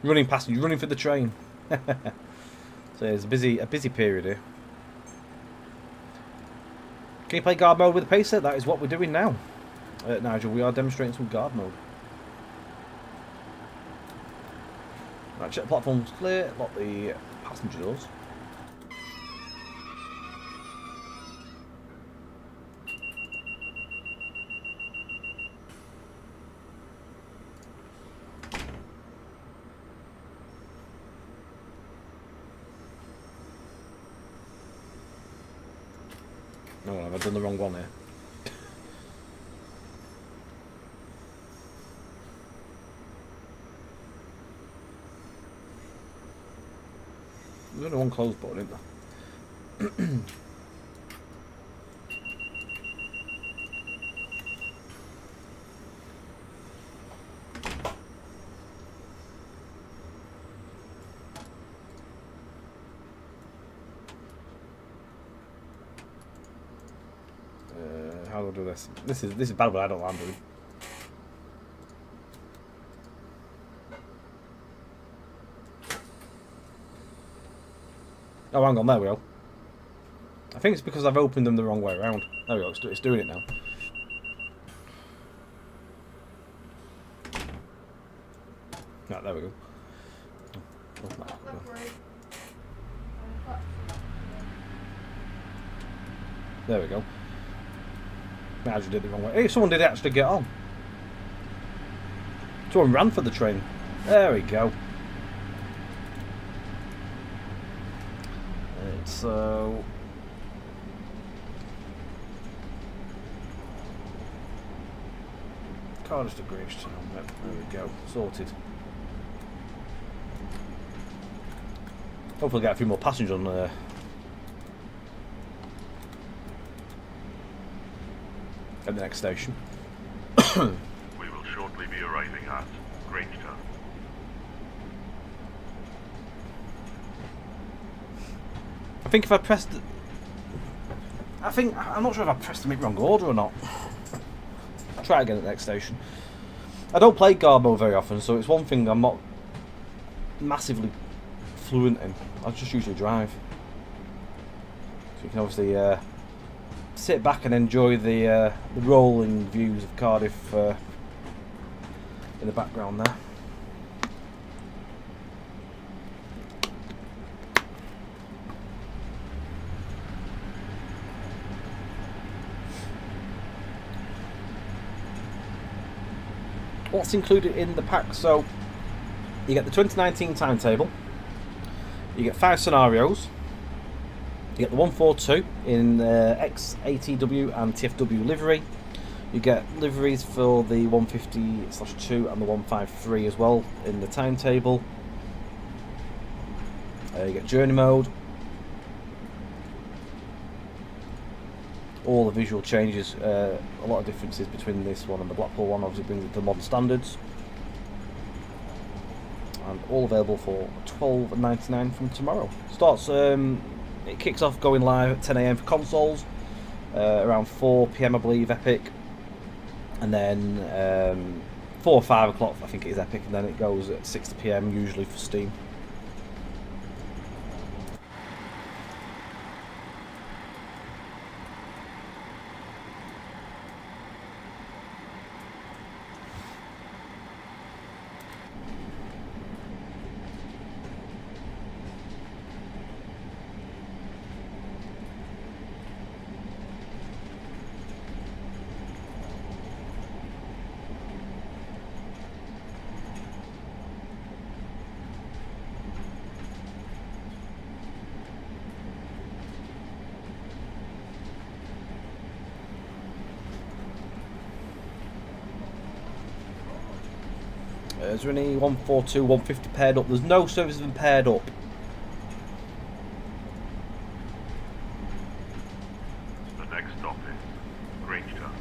Speaker 1: Running past you, running for the train. So it's a busy period here. Can you play guard mode with the pacer? That is what we're doing now. Nigel, we are demonstrating some guard mode. Right, check the platform's clear, lock the passenger doors. No, have I done the wrong one here? There's only one close button, isn't there? How do I do this? This is bad, but I don't know what I'm doing. Oh, hang on, there we go. I think it's because I've opened them the wrong way around. There we go, it's doing it now. Right, there we go. There we go. I actually did it the wrong way. Hey, someone did actually get on. Someone ran for the train. There we go. So Cardiff to Gravetown. There we go. Sorted. Hopefully we'll get a few more passengers on at the next station.
Speaker 3: We will shortly be arriving at Gravetown.
Speaker 1: I think if I pressed... I'm not sure if I pressed them in wrong order or not. I'll try again at the next station. I don't play guard mode very often, so it's one thing I'm not massively fluent in. I just usually drive. So you can obviously sit back and enjoy the rolling views of Cardiff in the background there. What's included in the pack? So you get the 2019 timetable, you get 5 scenarios, you get the 142 in ex-ATW and TfW livery, you get liveries for the 150/2 and the 153 as well in the timetable, you get journey mode, all the visual changes, a lot of differences between this one and the Blackpool one, obviously brings it to modern standards, and all available for £12.99 from tomorrow. Starts, it kicks off going live at 10 AM for consoles, around 4 PM I believe Epic, and then 4 or 5 o'clock I think it is Epic, and then it goes at 6 PM usually for Steam. Is there any 142, 150 paired up? There's no services been paired up.
Speaker 3: The next stop is Gravetown.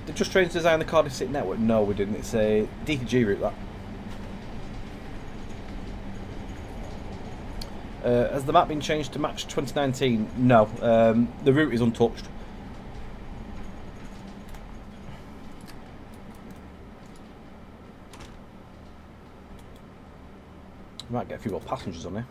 Speaker 1: Did Just Trains design the Cardiff City network? No, we didn't. It's a DTG route, that. Has the map been changed to match 2019? No. The route is untouched. Might get a few more passengers on here.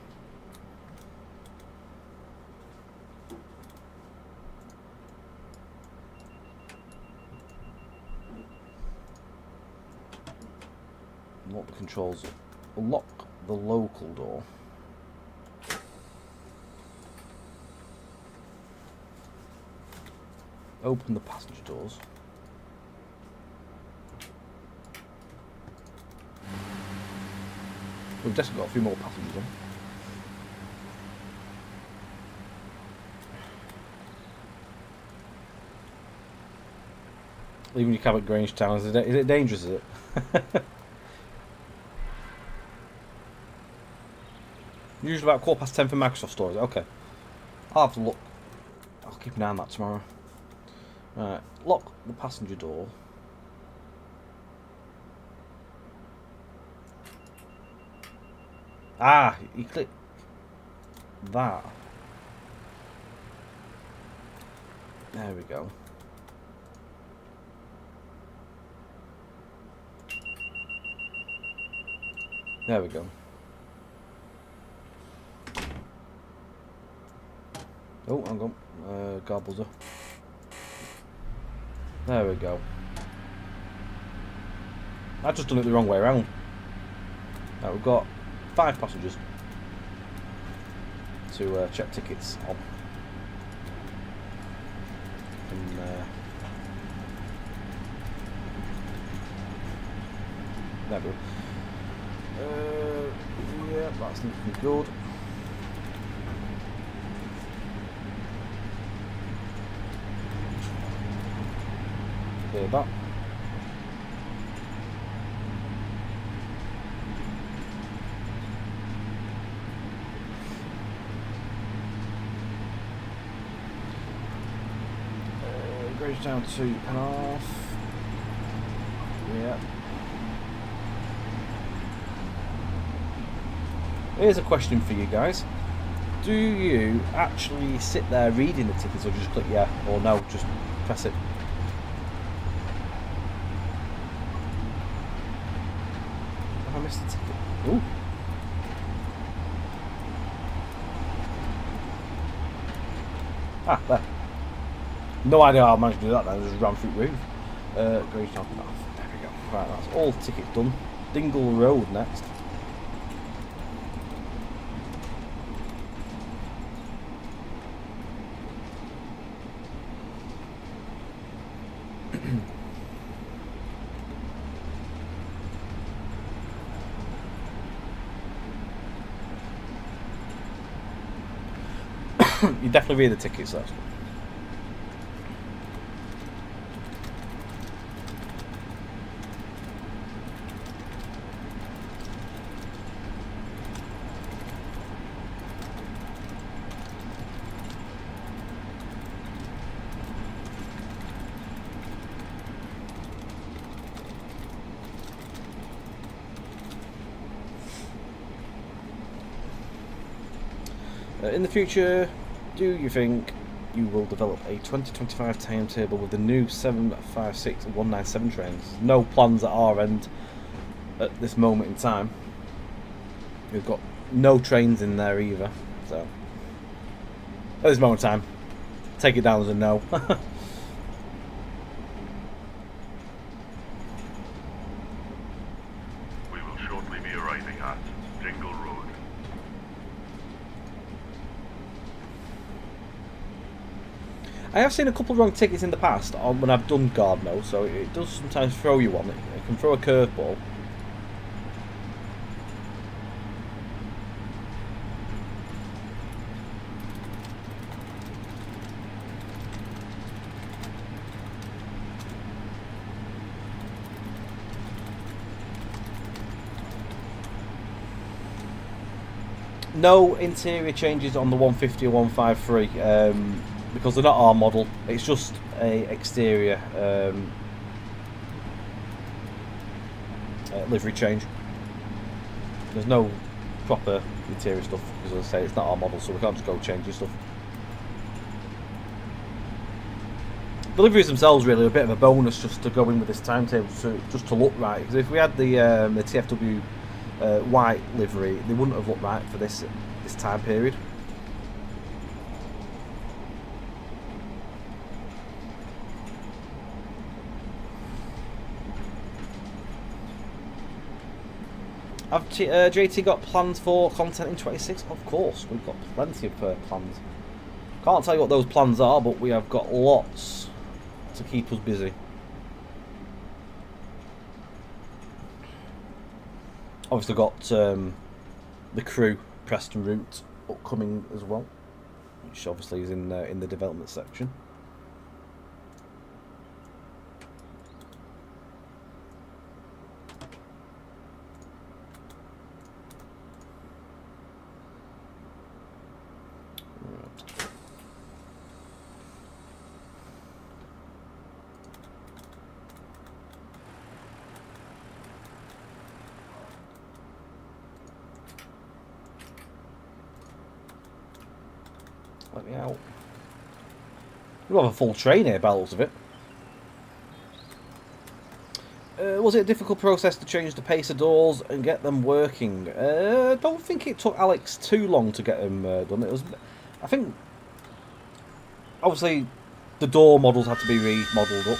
Speaker 1: Lock the controls. Lock the local door. Open the passenger doors. We've definitely got a few more passengers on. Leaving your cab at Grangetown, is it dangerous, is it? Usually about 10:15 for Microsoft stores. Okay. I'll have to look. I'll keep an eye on that tomorrow. Right. Lock the passenger door. Ah, you click that. There we go. There we go. Oh, hang on. Guard buzzer. There we go. I've just done it the wrong way around. Now we've got 5 passengers to check tickets on. And, there we go. Yeah, that's looking good. Hear that. Goes down to Penarth. Yeah. Here's a question for you guys. Do you actually sit there reading the tickets, or just click yeah or no, just press it? Have I missed the ticket? Ooh. Ah, there. No idea how I managed to do that then, I just ran through the roof. Grangetown Penarth. There we go. Right, that's all tickets done. Dingle Road next. You definitely read the tickets though. In the future, do you think you will develop a 2025 timetable with the new 756 and 197 trains? No plans at our end at this moment in time. We've got no trains in there either, so at this moment in time, take it down as a no.
Speaker 3: We will shortly be arriving at Dingle Road.
Speaker 1: I have seen a couple of wrong tickets in the past when I've done guard mode, so it does sometimes throw you on it. It can throw a curveball. No interior changes on the 150 or 153. Because they're not our model, it's just a exterior livery change. There's no proper interior stuff, because as I say, it's not our model, so we can't just go changing stuff. The liveries themselves really are a bit of a bonus just to go in with this timetable, just to look right. Because if we had the TfW white livery, they wouldn't have looked right for this time period. Have JT got plans for content in 26? Of course, we've got plenty of plans. Can't tell you what those plans are, but we have got lots to keep us busy. Obviously got the crew Preston route upcoming as well, which obviously is in the development section. Let me out. We have a full train here, by the looks of it. Was it a difficult process to change the pacer doors and get them working? I don't think it took Alex too long to get them done. It was, I think, obviously, the door models had to be remodelled up.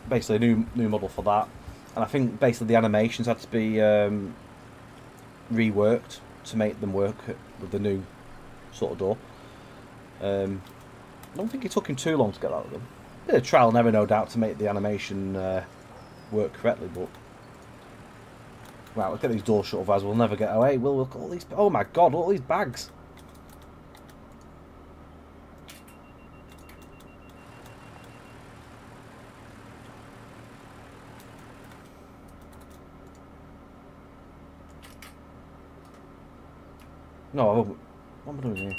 Speaker 1: Basically, a new model for that, and I think basically the animations had to be reworked to make them work with the new sort of door. I don't think it took him too long to get that done. Bit of trial and error, no doubt, to make the animation work correctly, but right, we'll get these doors shut, otherwise we'll never get away. We'll look at all these. Oh my god, all these bags. No, what am I doing here?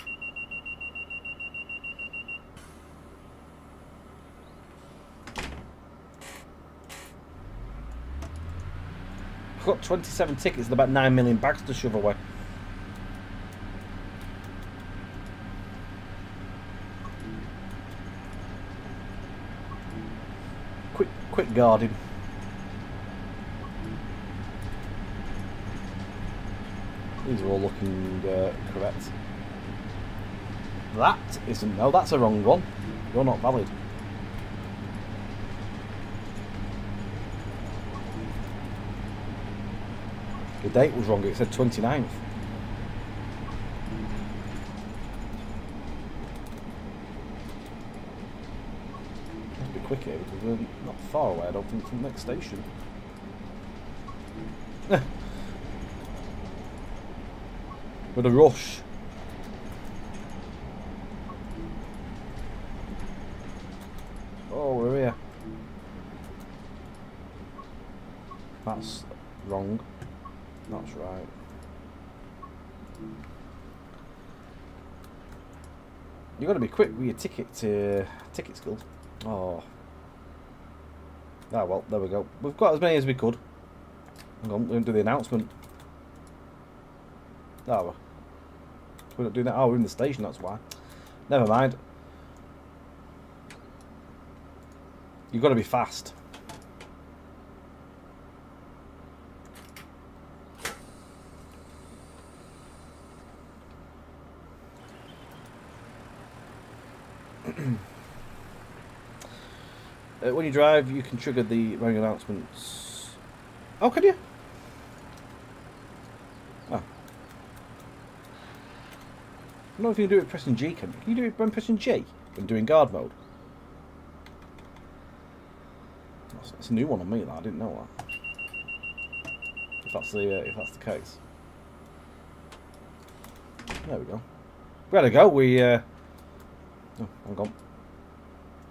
Speaker 1: I've got 27 tickets and about 9 million bags to shove away. Quick guarding. These are all looking correct. That isn't. No, that's a wrong one. You're not valid. The date was wrong. It said 29th. Let's be quick here because we're not far away, I don't think, from the next station. With a rush. Oh, we're here. That's wrong. That's right. You've got to be quick with your ticket skills. Oh. Ah, well, there we go. We've got as many as we could. Hang on, we're going to do the announcement. Oh, we're not doing that. Oh, we're in the station, that's why. Never mind. You've got to be fast. When you drive, you can trigger the running announcements. Oh, can you? Oh. I don't know if you can do it pressing G. Can you do it when pressing J when doing guard mode? That's a new one on me. That I didn't know that. If that's the case. There we go. We had a go. Oh, hang on.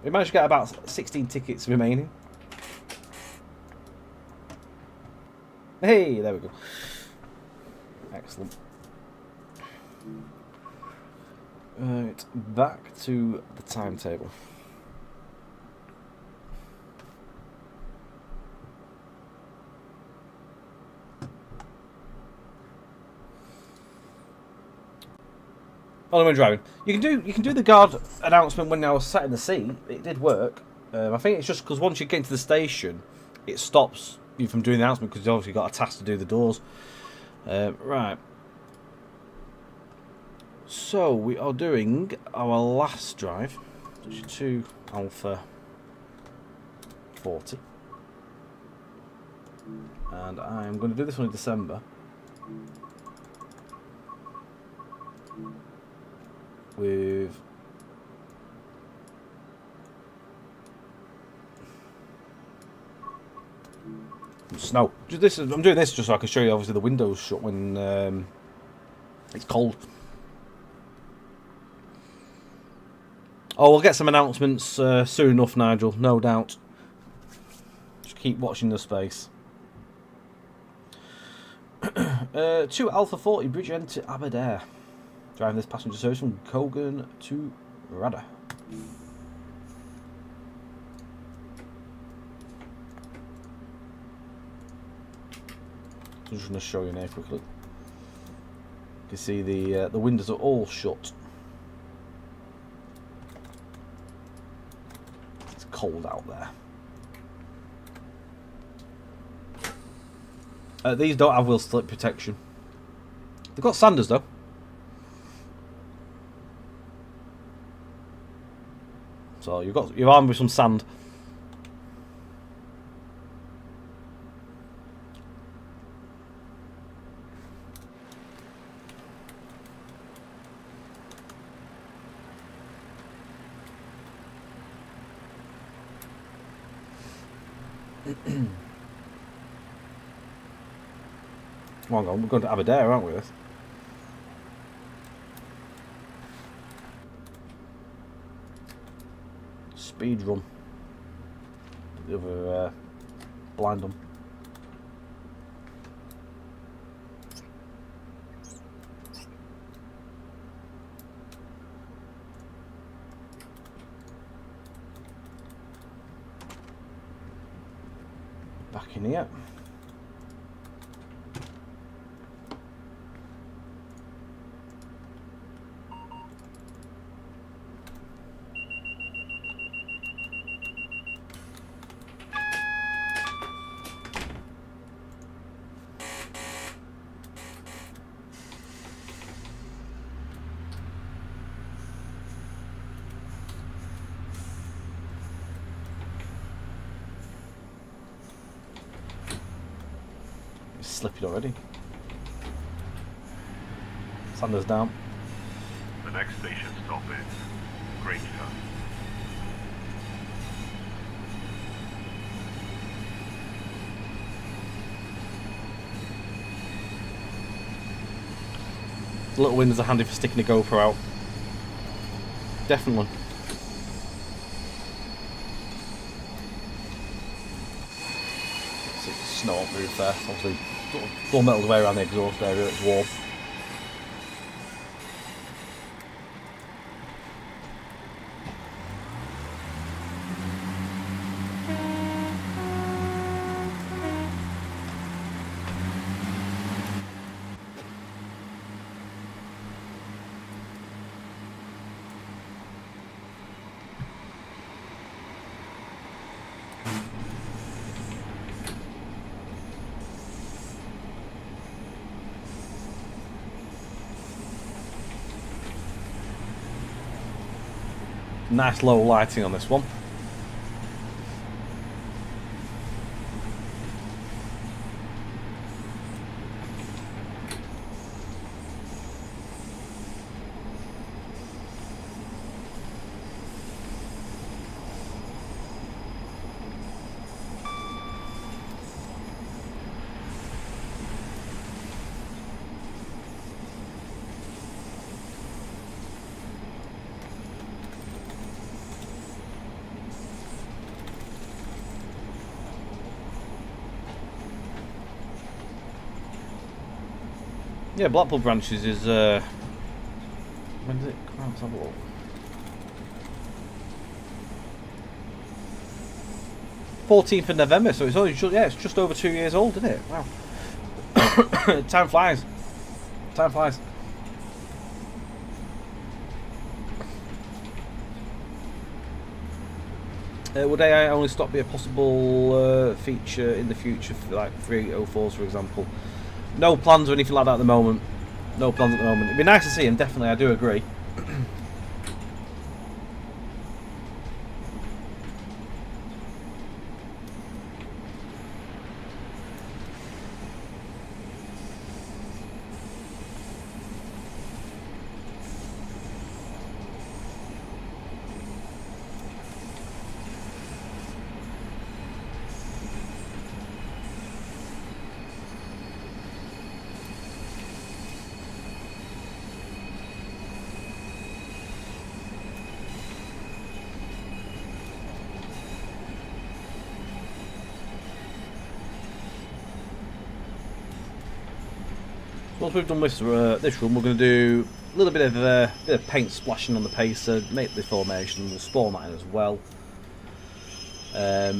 Speaker 1: We managed to get about 16 tickets remaining. Hey, there we go. Excellent. Right, back to the timetable. Only when driving. You can do the guard announcement when I was sat in the seat. It did work. I think it's just because once you get into the station, it stops you from doing the announcement because you've obviously got a task to do the doors. Right. So we are doing our last drive, which is 2 Alpha 40, and I'm going to do this one in December. With snow. I'm doing this just so I can show you obviously the windows shut when it's cold. Oh, we'll get some announcements soon enough, Nigel, no doubt. Just keep watching the space. 2 Alpha 40 bridge end to Aberdare. Driving this passenger service from Cogan to Radda. I'm just going to show you now quickly. You can see the windows are all shut. It's cold out there. These don't have wheel slip protection. They've got sanders though. So you're armed with some sand. Hang on, we're going to Aberdare, aren't we? Speed run. The other blind them. Back in here. Slipping already. Sanders down.
Speaker 3: The next station stop is Grange Town.
Speaker 1: The little windows are handy for sticking a GoPro out. Definitely. Snow on the roof there, obviously all metal way around the exhaust area, it's warm. Nice low lighting on this one. Yeah, Blackpool branches is when did it come out? Let's have a look. '14th of November, so it's only it's just over 2 years old, isn't it? Wow. Time flies. Time flies. Would AI only stop be a possible feature in the future for like 304s, for example? No plans or anything like that at the moment. No plans at the moment. It'd be nice to see him, definitely, I do agree. Once we've done this run, we're going to do a little bit of paint splashing on the pacer, make the formation, we'll spawn that in as well. A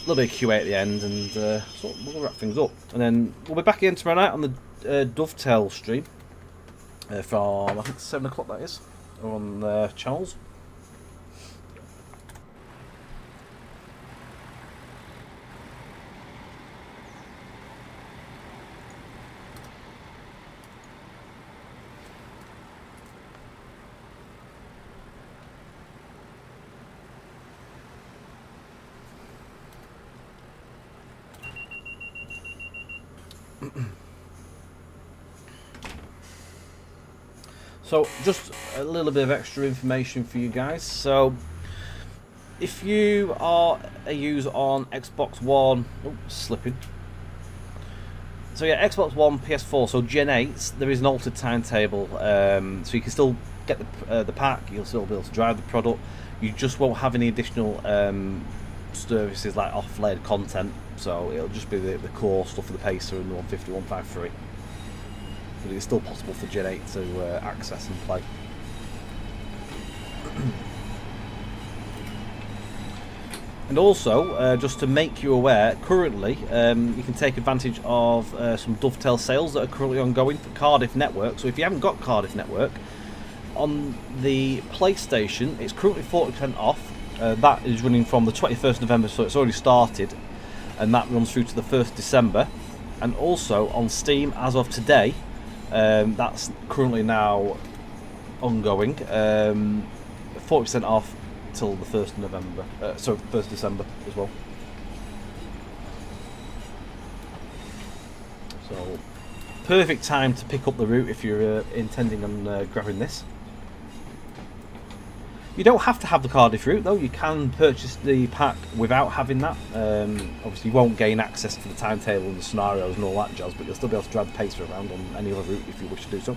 Speaker 1: little bit of QA at the end, and so we'll wrap things up. And then we'll be back again tomorrow night on the Dovetail stream from, I think, 7 o'clock that is, on the channels. So just a little bit of extra information for you guys. So if you are a user on Xbox One, slipping. So yeah, Xbox One, PS4, so Gen 8, there is an altered timetable. So you can still get the pack, you'll still be able to drive the product. You just won't have any additional services like off-layered content. So it'll just be the core stuff for the Pacer and the 150, 153. But it's still possible for Gen 8 to access and play. And also, just to make you aware, currently you can take advantage of some Dovetail sales that are currently ongoing for Cardiff Network. So if you haven't got Cardiff Network, on the PlayStation it's currently 40% off. That is running from the 21st November, so it's already started, and that runs through to the 1st December. And also on Steam as of today, that's currently now ongoing, 40% off till the 1st November, so 1st December as well. So perfect time to pick up the route if you're intending on grabbing this. You don't have to have the Cardiff route though, you can purchase the pack without having that. Obviously you won't gain access to the timetable and the scenarios and all that jazz, but you'll still be able to drive the Pacer around on any other route if you wish to do so.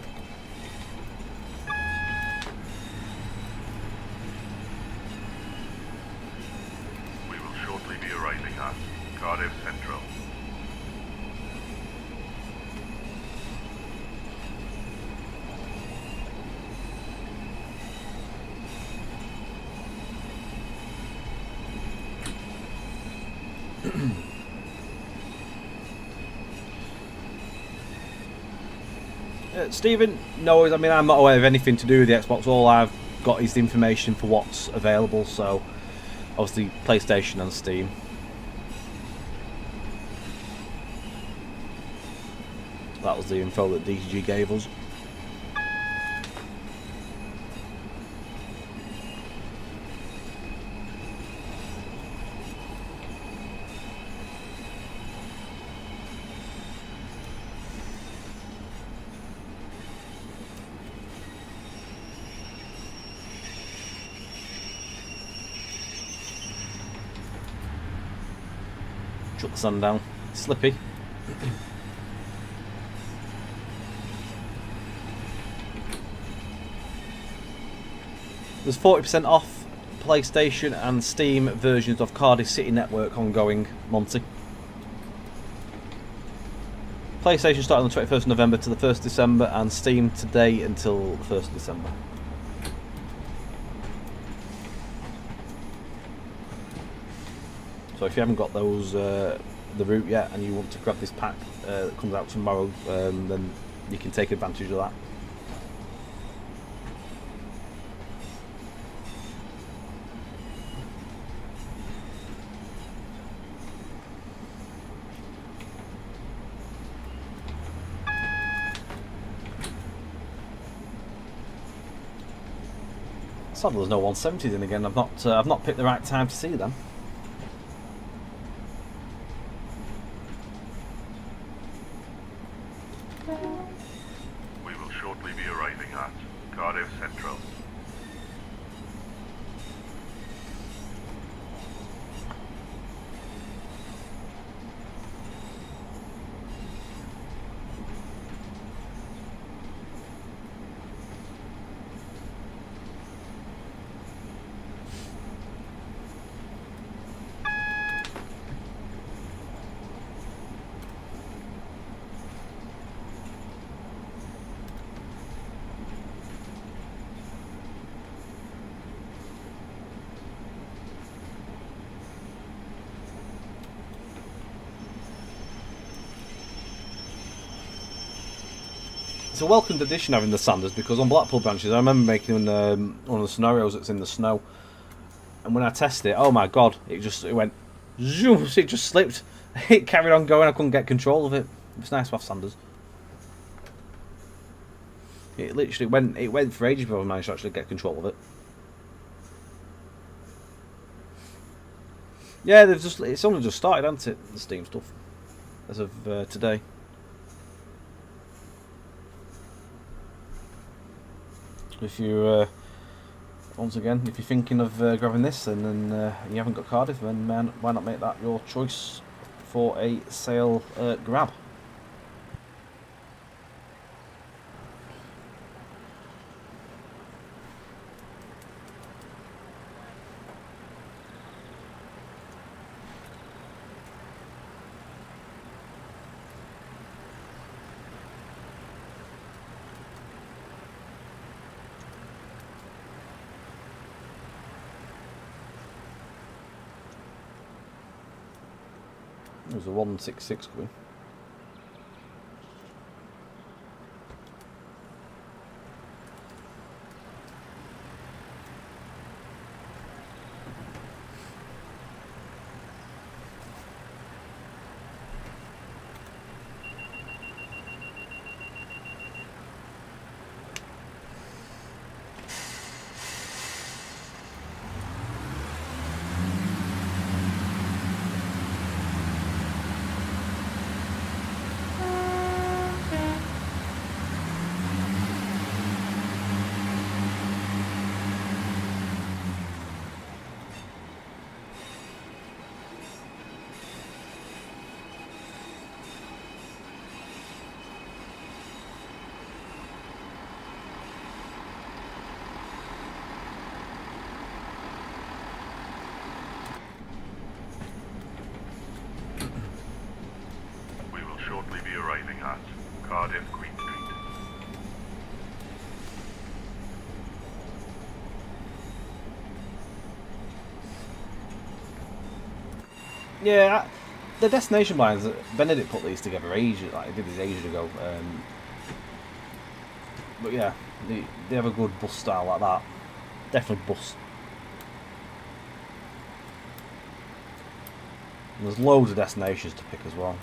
Speaker 3: We will shortly be arriving at Cardiff Central.
Speaker 1: Stephen, no, I mean I'm not aware of anything to do with the Xbox. All I've got is the information for what's available, so obviously PlayStation and Steam. That was the info that DCG gave us. Shut the sun down. It's slippy. There's 40% off PlayStation and Steam versions of Cardiff City Network ongoing, Monty. PlayStation starting on the 21st November to the 1st December, and Steam today until the 1st December. So if you haven't got those the route yet and you want to grab this pack that comes out tomorrow, then you can take advantage of that. Sadly, there's no 170s in again. I've not picked the right time to see them.
Speaker 3: We will shortly be arriving at Cardiff Central.
Speaker 1: It's a welcomed addition having the sanders, because on Blackpool branches I remember making one of the scenarios that's in the snow, and when I tested it, oh my god, it went zoom, it just slipped. It carried on going, I couldn't get control of it. It's nice to have sanders. It literally went for ages before I managed to actually get control of it. Yeah, it's only just started, hasn't it, the Steam stuff, as of today. If you, once again, if you're thinking of grabbing this and then you haven't got Cardiff, then why not make that your choice for a sale grab? There's a 166 coming.
Speaker 3: Shortly be arriving at Cardiff Queen Street.
Speaker 1: Yeah, the destination lines, Benedict put these together ages, like he did these ages ago. But yeah, they have a good bus style like that. Definitely bus. And there's loads of destinations to pick as well.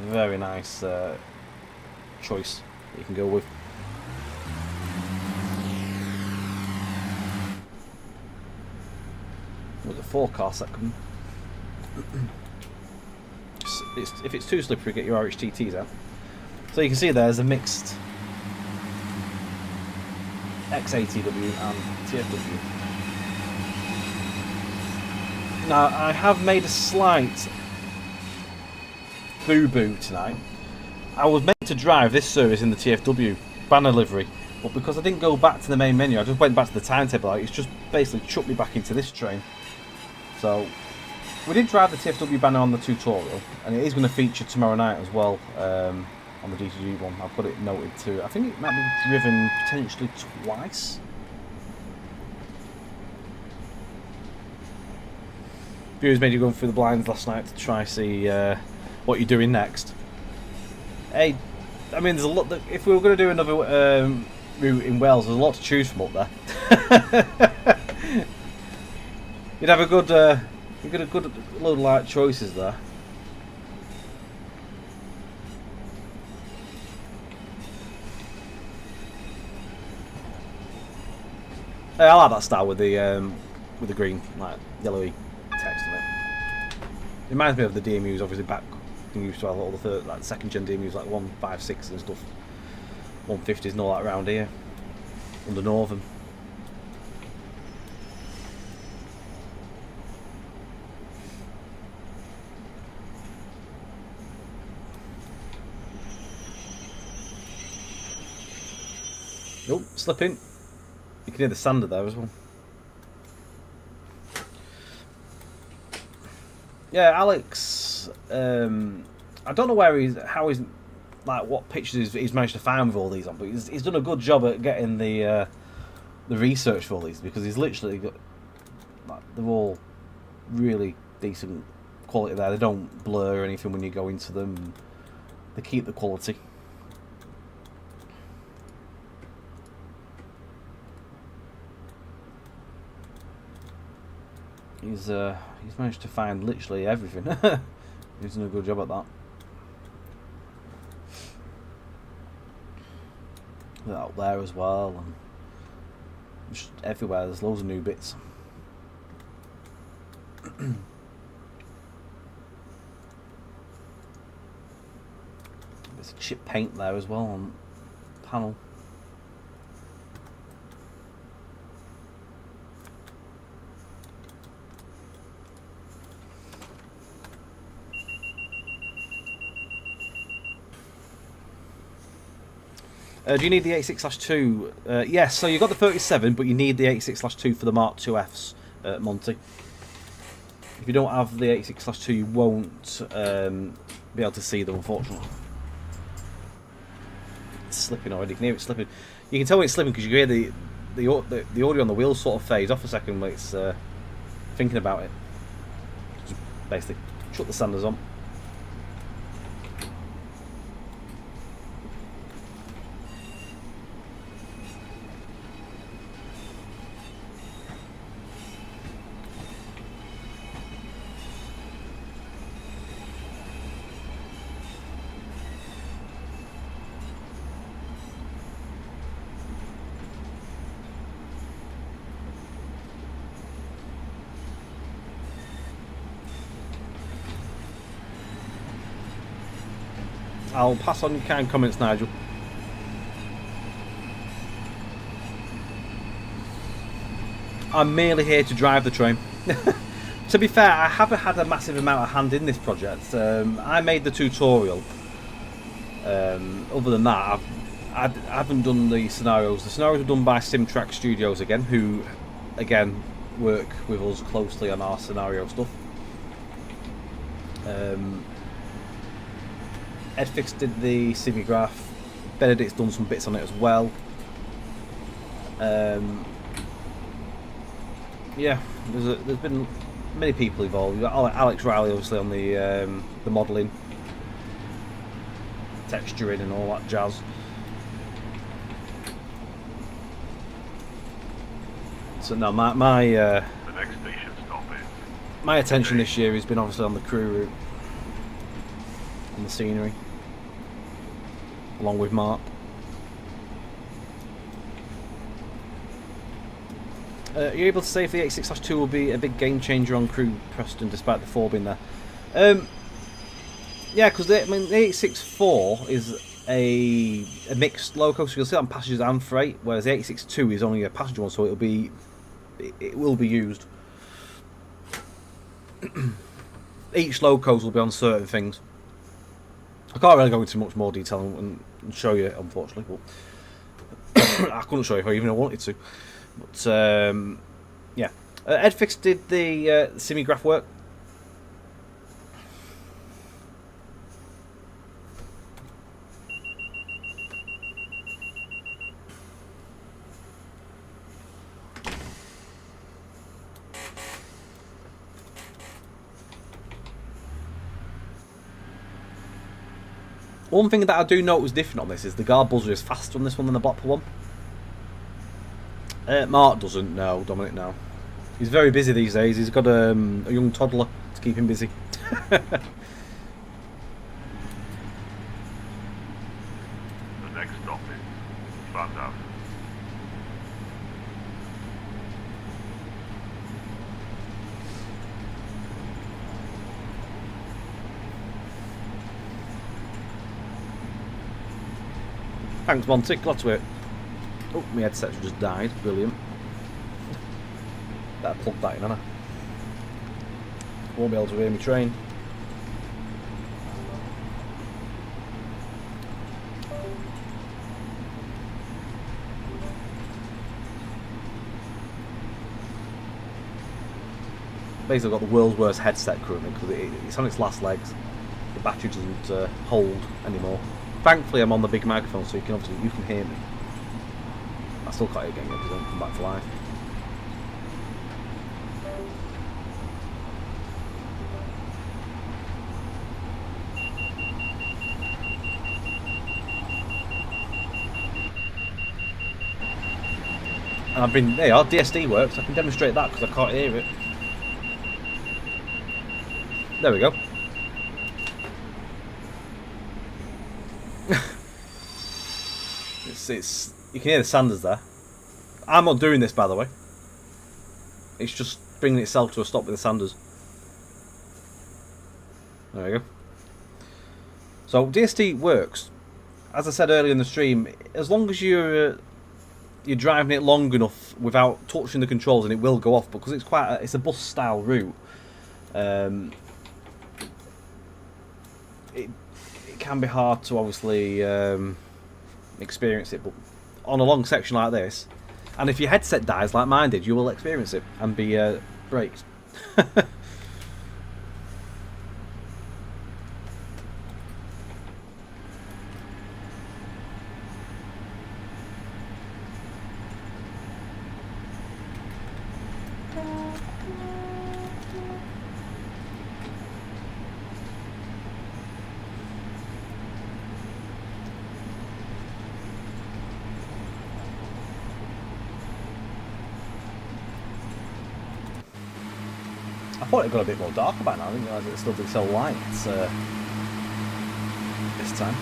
Speaker 1: Very nice choice that you can go with. With the forecast that can. If it's too slippery, get your RHTTs out. So you can see there's a mixed XATW and TfW. Now I have made a slight boo-boo tonight. I was meant to drive this service in the TfW banner livery, but because I didn't go back to the main menu, I just went back to the timetable. It's just basically chucked me back into this train. So we did drive the TfW banner on the tutorial, and it is going to feature tomorrow night as well on the DTG one. I've got it noted too. I think it might be driven potentially twice. Viewers made you go through the blinds last night to try see what you're doing next. Hey, I mean, there's a lot. If we were going to do another route in Wales, there's a lot to choose from up there. You'd have a good, you got a good load of light choices there. I like that style with the green, like yellowy text on it. It reminds me of the DMUs, obviously back when you used to have all the third, like second gen DMUs, like 156 and stuff, 150s and all that around here, under Northern. Oh, slipping. You can hear the sander there as well. Yeah, Alex. I don't know how he's like what pictures he's managed to find with all these on, but he's done a good job at getting the research for all these, because he's literally got like, they're all really decent quality there. They don't blur or anything when you go into them. They keep the quality. He's managed to find literally everything. He's done a good job at that. They're out there as well, and just everywhere. There's loads of new bits. There's chip paint there as well on the panel. Do you need the 86/2? Yes, so you've got the 37, but you need the 86/2 for the Mark IIFs, Monty. If you don't have the 86/2, you won't be able to see them, unfortunately. It's slipping already. You can hear it slipping. You can tell when it's slipping because you can hear the audio on the wheels sort of phase off a second when it's thinking about it. Just basically, shut the sanders on. I'll pass on your kind comments, Nigel. I'm merely here to drive the train. To be fair, I haven't had a massive amount of hand in this project. I made the tutorial. Other than that, I haven't done the scenarios. The scenarios were done by SimTrack Studios again, who, again, work with us closely on our scenario stuff. Edfix did the Simigraph. Benedict's done some bits on it as well. Yeah, there's been many people involved. You've got Alex Riley, obviously, on the modelling, texturing, and all that jazz. So no, my
Speaker 3: The next station stop is
Speaker 1: my attention this year has been obviously on the crew route and the scenery, along with Mark. Are you able to say if the 86/2 will be a big game changer on crew, Preston, despite the 4 being there? Yeah, because the 864 is a mixed loco, so you'll see it on passengers and freight, whereas the 862 is only a passenger one, so it will be used. Each locos will be on certain things. I can't really go into much more detail and show you, unfortunately, but I couldn't show you if I even wanted to. But yeah, Edfix did the Simigraph work. One thing that I do note was different on this is the guard buzzer is faster on this one than the Blackpool one. Mark doesn't know, Dominic no. He's very busy these days. He's got a young toddler to keep him busy.
Speaker 3: the next stop is Van Dam.
Speaker 1: Thanks, Monty. Glad to hear it. Oh, my headset's just died. Brilliant. Better plug that in, haven't I? Won't be able to hear me train. Basically, I've got the world's worst headset currently because it's on its last legs. The battery doesn't hold anymore. Thankfully, I'm on the big microphone, so you can hear me. I still can't hear again because I don't come back to life. And I've been, there you are, DSD works. I can demonstrate that because I can't hear it. There we go. it's you can hear the sanders there. I'm not doing this, by the way. It's just bringing itself to a stop with the sanders. There we go. So DSD works. As I said earlier in the stream, as long as you're driving it long enough without touching the controls, and it will go off because it's a bus style route. It can be hard to obviously experience it, but on a long section like this, and if your headset dies like mine did, you will experience it and be braked. I thought it got a bit more darker by now. I didn't realise it'd still be so light this time.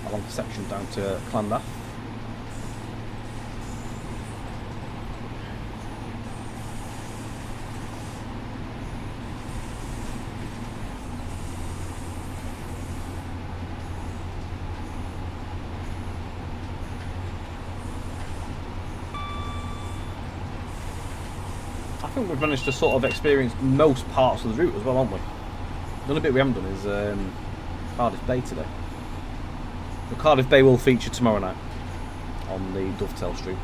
Speaker 1: Along the section down to Clondaff. I think we've managed to sort of experience most parts of the route as well, haven't we? The only bit we haven't done is Cardiff Bay today. The Cardiff Bay will feature tomorrow night on the Dovetail stream.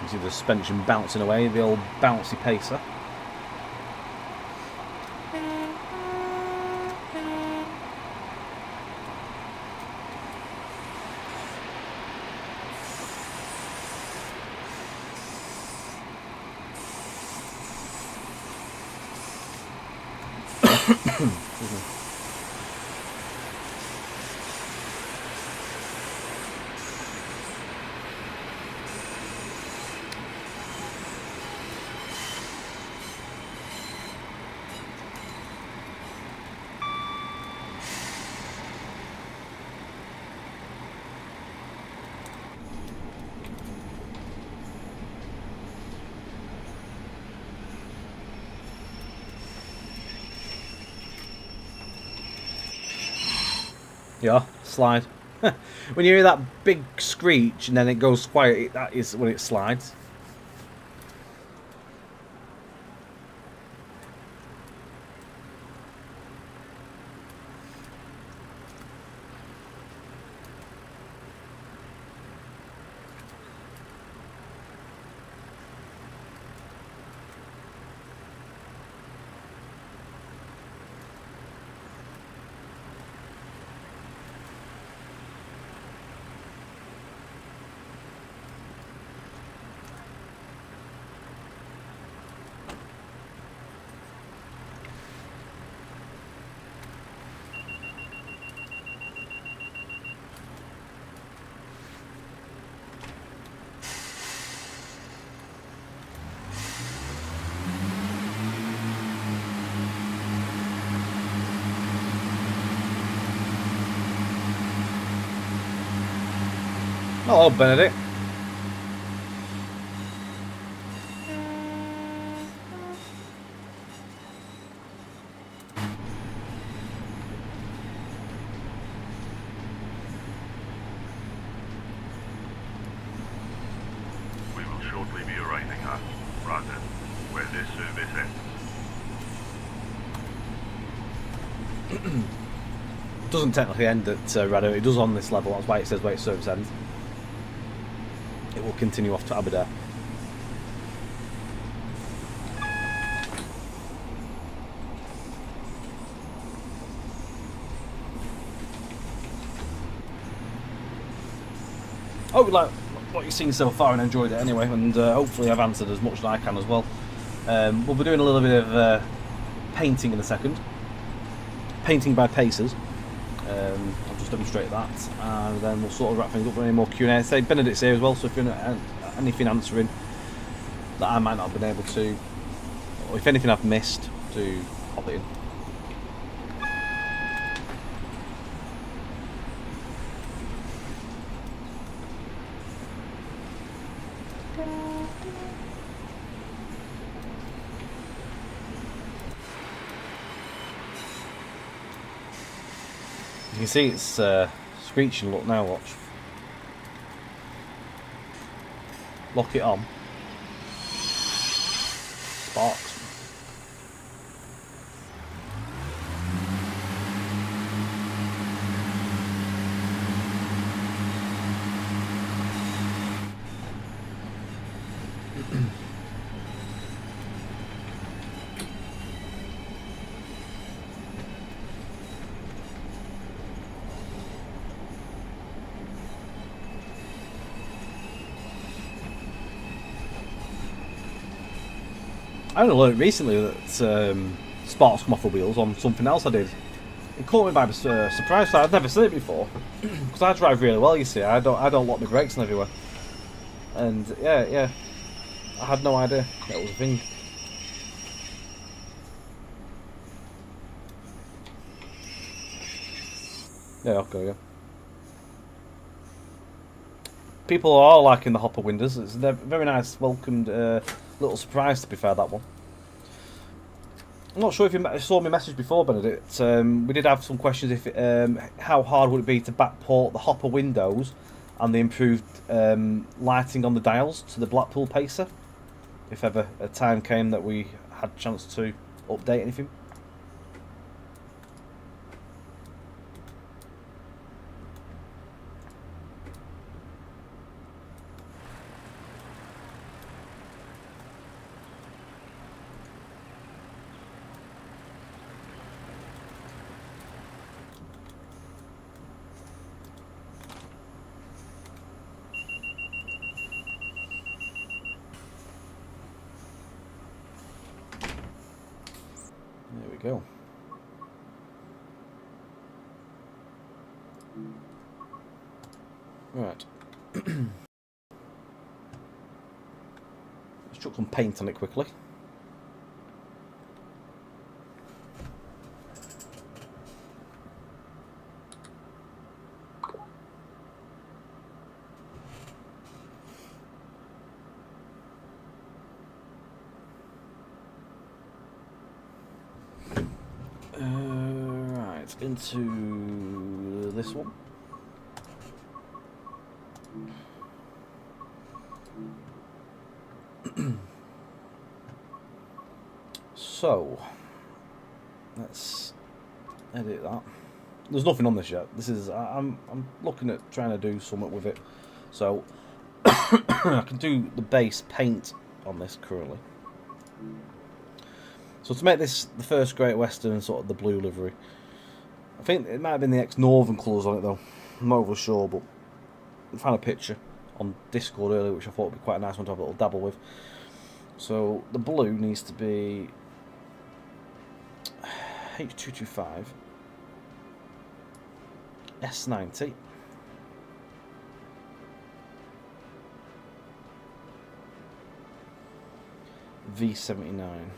Speaker 1: You see the suspension bouncing away, the old bouncy pacer. Yeah, slide. When you hear that big screech and then it goes quiet, that is when it slides. Hello, Benedict.
Speaker 3: We will shortly be arriving at Brandon, where this service ends.
Speaker 1: It doesn't technically end at Radar, it does on this level, that's why it says where its service ends. It will continue off to Aberdare. I hope you like what you've seen so far and enjoyed it anyway, and hopefully I've answered as much as I can as well. We'll be doing a little bit of painting in a second. Painting by Pacers. I'll just demonstrate that, and then we'll sort of wrap things up with any more Q&A. Say Benedict's here as well, so if you're anything answering that I might not have been able to, or if anything I've missed, to pop it in. You can see it's screeching. Look now, watch. Lock it on. Sparks. I only learned recently that sparks come off the wheels on something else I did. It caught me by surprise. So I'd never seen it before because I drive really well. You see, I don't lock my brakes and everywhere. And yeah, I had no idea that was a thing. Yeah, okay, yeah. People are liking the hopper windows. It's a very nice, welcomed little surprise, to be fair, that one. I'm not sure if you saw my message before, Benedict. We did have some questions. If how hard would it be to backport the hopper windows and the improved lighting on the dials to the Blackpool Pacer? If ever a time came that we had a chance to update anything. There we go. Right. Let's chuck some paint on it quickly. Right, into this one. So, let's edit that. There's nothing on this yet. This is I'm looking at trying to do something with it. So I can do the base paint on this currently. So to make this the first Great Western, sort of the blue livery, I think it might have been the ex-Northern colours on it though. I'm not over sure, but I found a picture on Discord earlier which I thought would be quite a nice one to have a little dabble with. So the blue needs to be H225, S90, V79.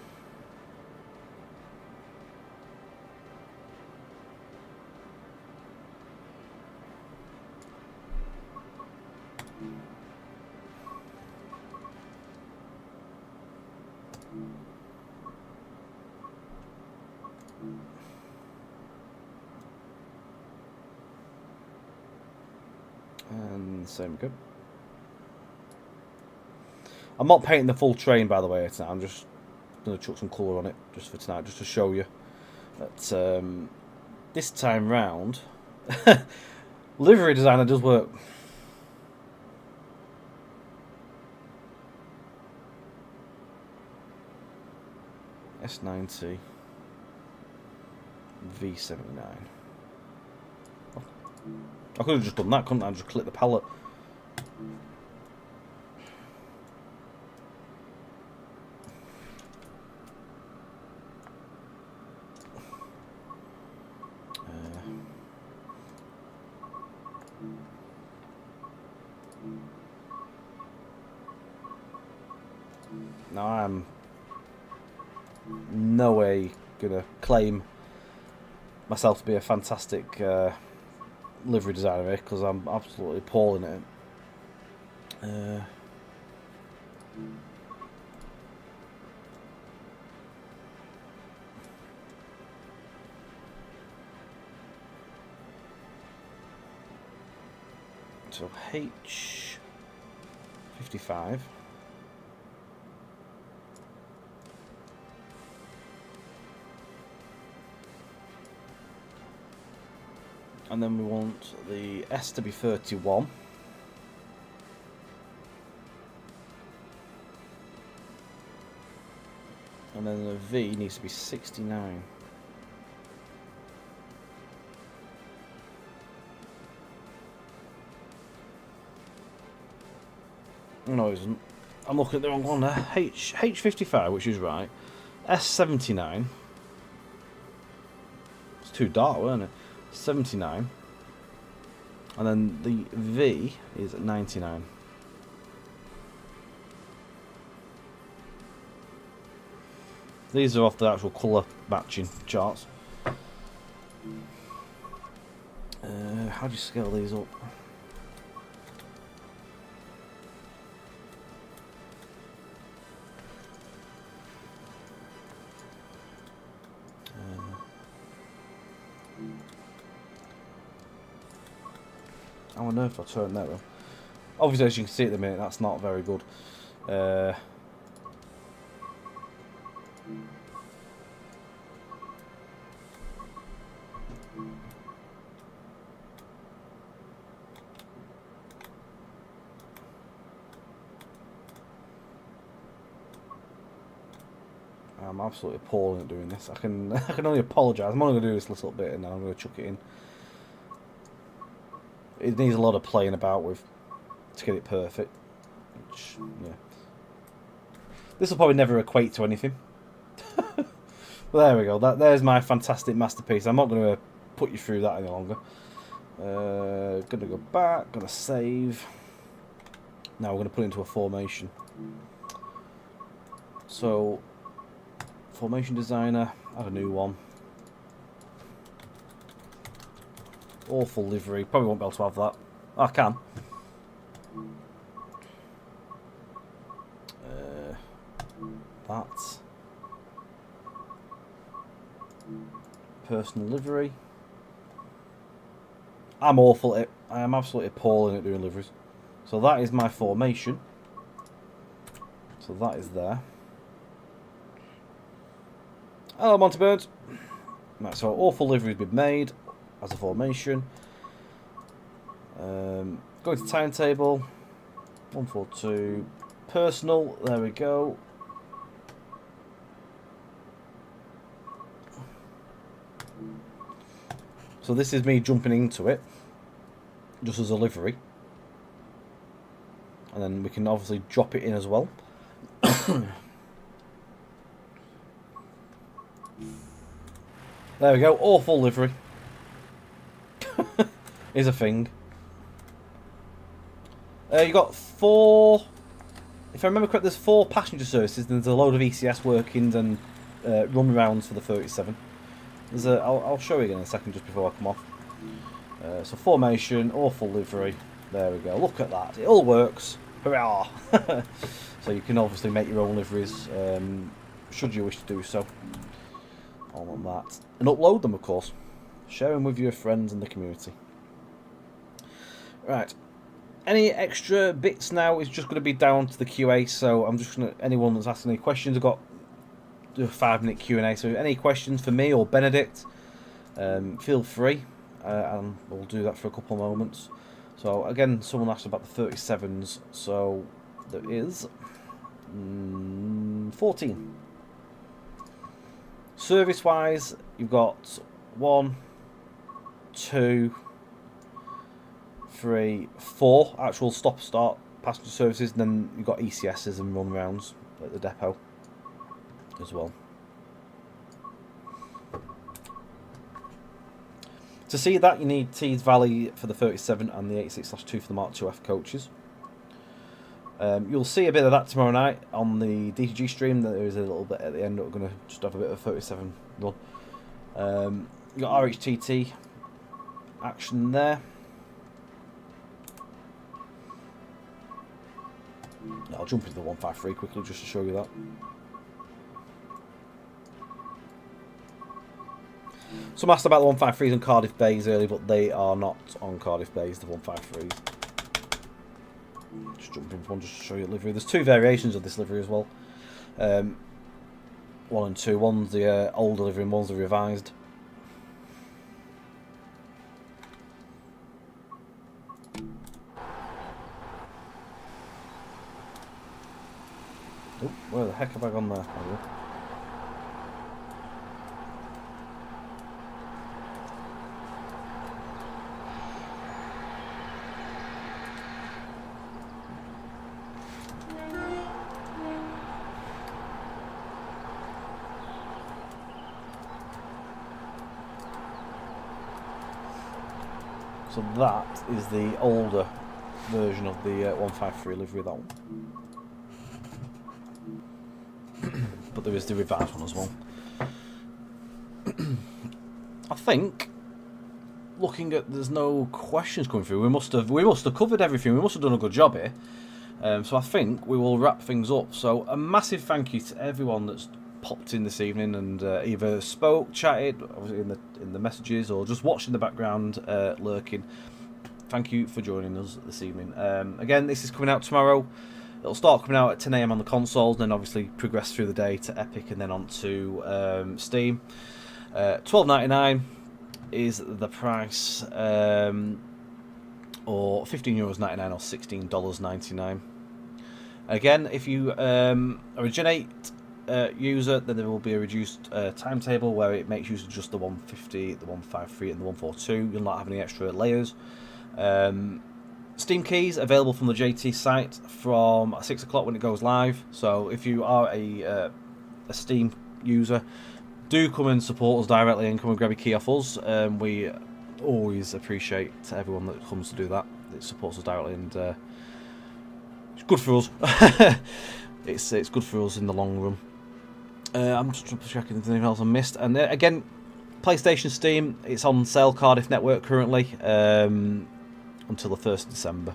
Speaker 1: And same go. I'm not painting the full train, by the way, tonight. I'm just going to chuck some colour on it just for tonight, just to show you that this time round, livery designer does work. S90 V79. I could have just done that, couldn't I? Just click the palette. Now I'm no way gonna claim myself to be a fantastic livery designer here, because I'm absolutely appalling at it. So H55. And then we want the S to be 31. And then the V needs to be 69. No, it isn't. I'm looking at the wrong one there. H55, which is right. S79. It's too dark, weren't it? 79. And then the V is 99. These are off the actual colour matching charts. How do you scale these up? How on earth do I turn that though? Obviously, as you can see at the minute, that's not very good. I'm absolutely appalling at doing this. I can only apologise. I'm only going to do this little bit and then I'm going to chuck it in. It needs a lot of playing about with to get it perfect. Which, yeah. This will probably never equate to anything. But there we go. There's my fantastic masterpiece. I'm not going to put you through that any longer. Going to go back. Going to save. Now we're going to put it into a formation. So, formation designer. Add a new one. Awful livery. Probably won't be able to have that. I can. That's personal livery. I'm awful at it. I am absolutely appalling at doing liveries. So that is my formation. So that is there. Hello, Monty Birds. Right, so awful livery has been made as a formation. Go to timetable. 142. Personal. There we go. So this is me jumping into it, just as a livery. And then we can obviously drop it in as well. There we go, awful livery. Is a thing. You got 4, if I remember correctly, there's 4 passenger services, and there's a load of ECS workings and run rounds for the 37. There's I'll show you again in a second just before I come off. So formation, awful livery. There we go. Look at that. It all works. Hurrah! So you can obviously make your own liveries, should you wish to do so. All on that, and upload them, of course. Share them with your friends and the community. Right. Any extra bits now is just going to be down to the QA. So I'm just going to, anyone that's asking any questions, I've got do a 5-minute Q&A. So any questions for me or Benedict, feel free, and we'll do that for a couple of moments. So again, someone asked about the 37s. So there is 14. Service-wise, you've got 1, 2, 3, 4 actual stop-start passenger services, and then you've got ECSs and run-rounds at the depot as well. To see that, you need Tees Valley for the 37 and the 86/2 for the Mark IIF coaches. You'll see a bit of that tomorrow night on the DTG stream. There is a little bit at the end. We're going to just have a bit of a 37 run. You've got RHTT action there. I'll jump into the 153 quickly just to show you that. Some asked about the 153s and Cardiff Bays earlier, but they are not on Cardiff Bays, the 153s. Just jump into one just to show you the livery. There's 2 variations of this livery as well. 1 and 2. One's the older livery and one's the revised. Oh, where the heck have I gone there? So that is the older version of the 153 livery, that one. But there is the revised one as well. I think, looking at, there's no questions coming through. We must have covered everything. We must have done a good job here. So I think we will wrap things up. So a massive thank you to everyone that's popped in this evening and either spoke, chatted, obviously in the messages, or just watched in the background, lurking. Thank you for joining us this evening. Again, this is coming out tomorrow. It'll start coming out at 10 AM on the consoles, and then obviously progress through the day to Epic and then on to Steam. £12.99 is the price, or €15.99 or $16.99. Again, if you originate user, then there will be a reduced timetable where it makes use of just the 150, the 153 and the 142. You'll not have any extra layers. Steam keys available from the JT site from 6 o'clock when it goes live. So if you are a Steam user, do come and support us directly and come and grab your key off us. We always appreciate everyone that comes to do that. It supports us directly, and it's good for us. It's good for us in the long run. I'm just checking if there's anything else I missed. And again, PlayStation Steam, it's on sale Cardiff Network currently until the 1st of December.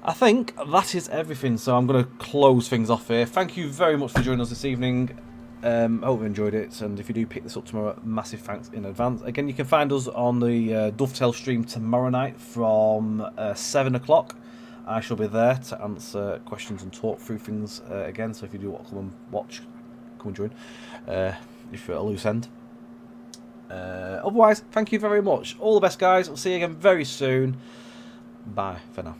Speaker 1: I think that is everything, so I'm going to close things off here. Thank you very much for joining us this evening. Hope you enjoyed it, and if you do pick this up tomorrow, massive thanks in advance. Again, you can find us on the Dovetail stream tomorrow night from 7 o'clock. I shall be there to answer questions and talk through things again, so if you do want to come and watch, come and join if you're at a loose end. Otherwise, thank you very much. All the best, guys. We'll see you again very soon. Bye for now.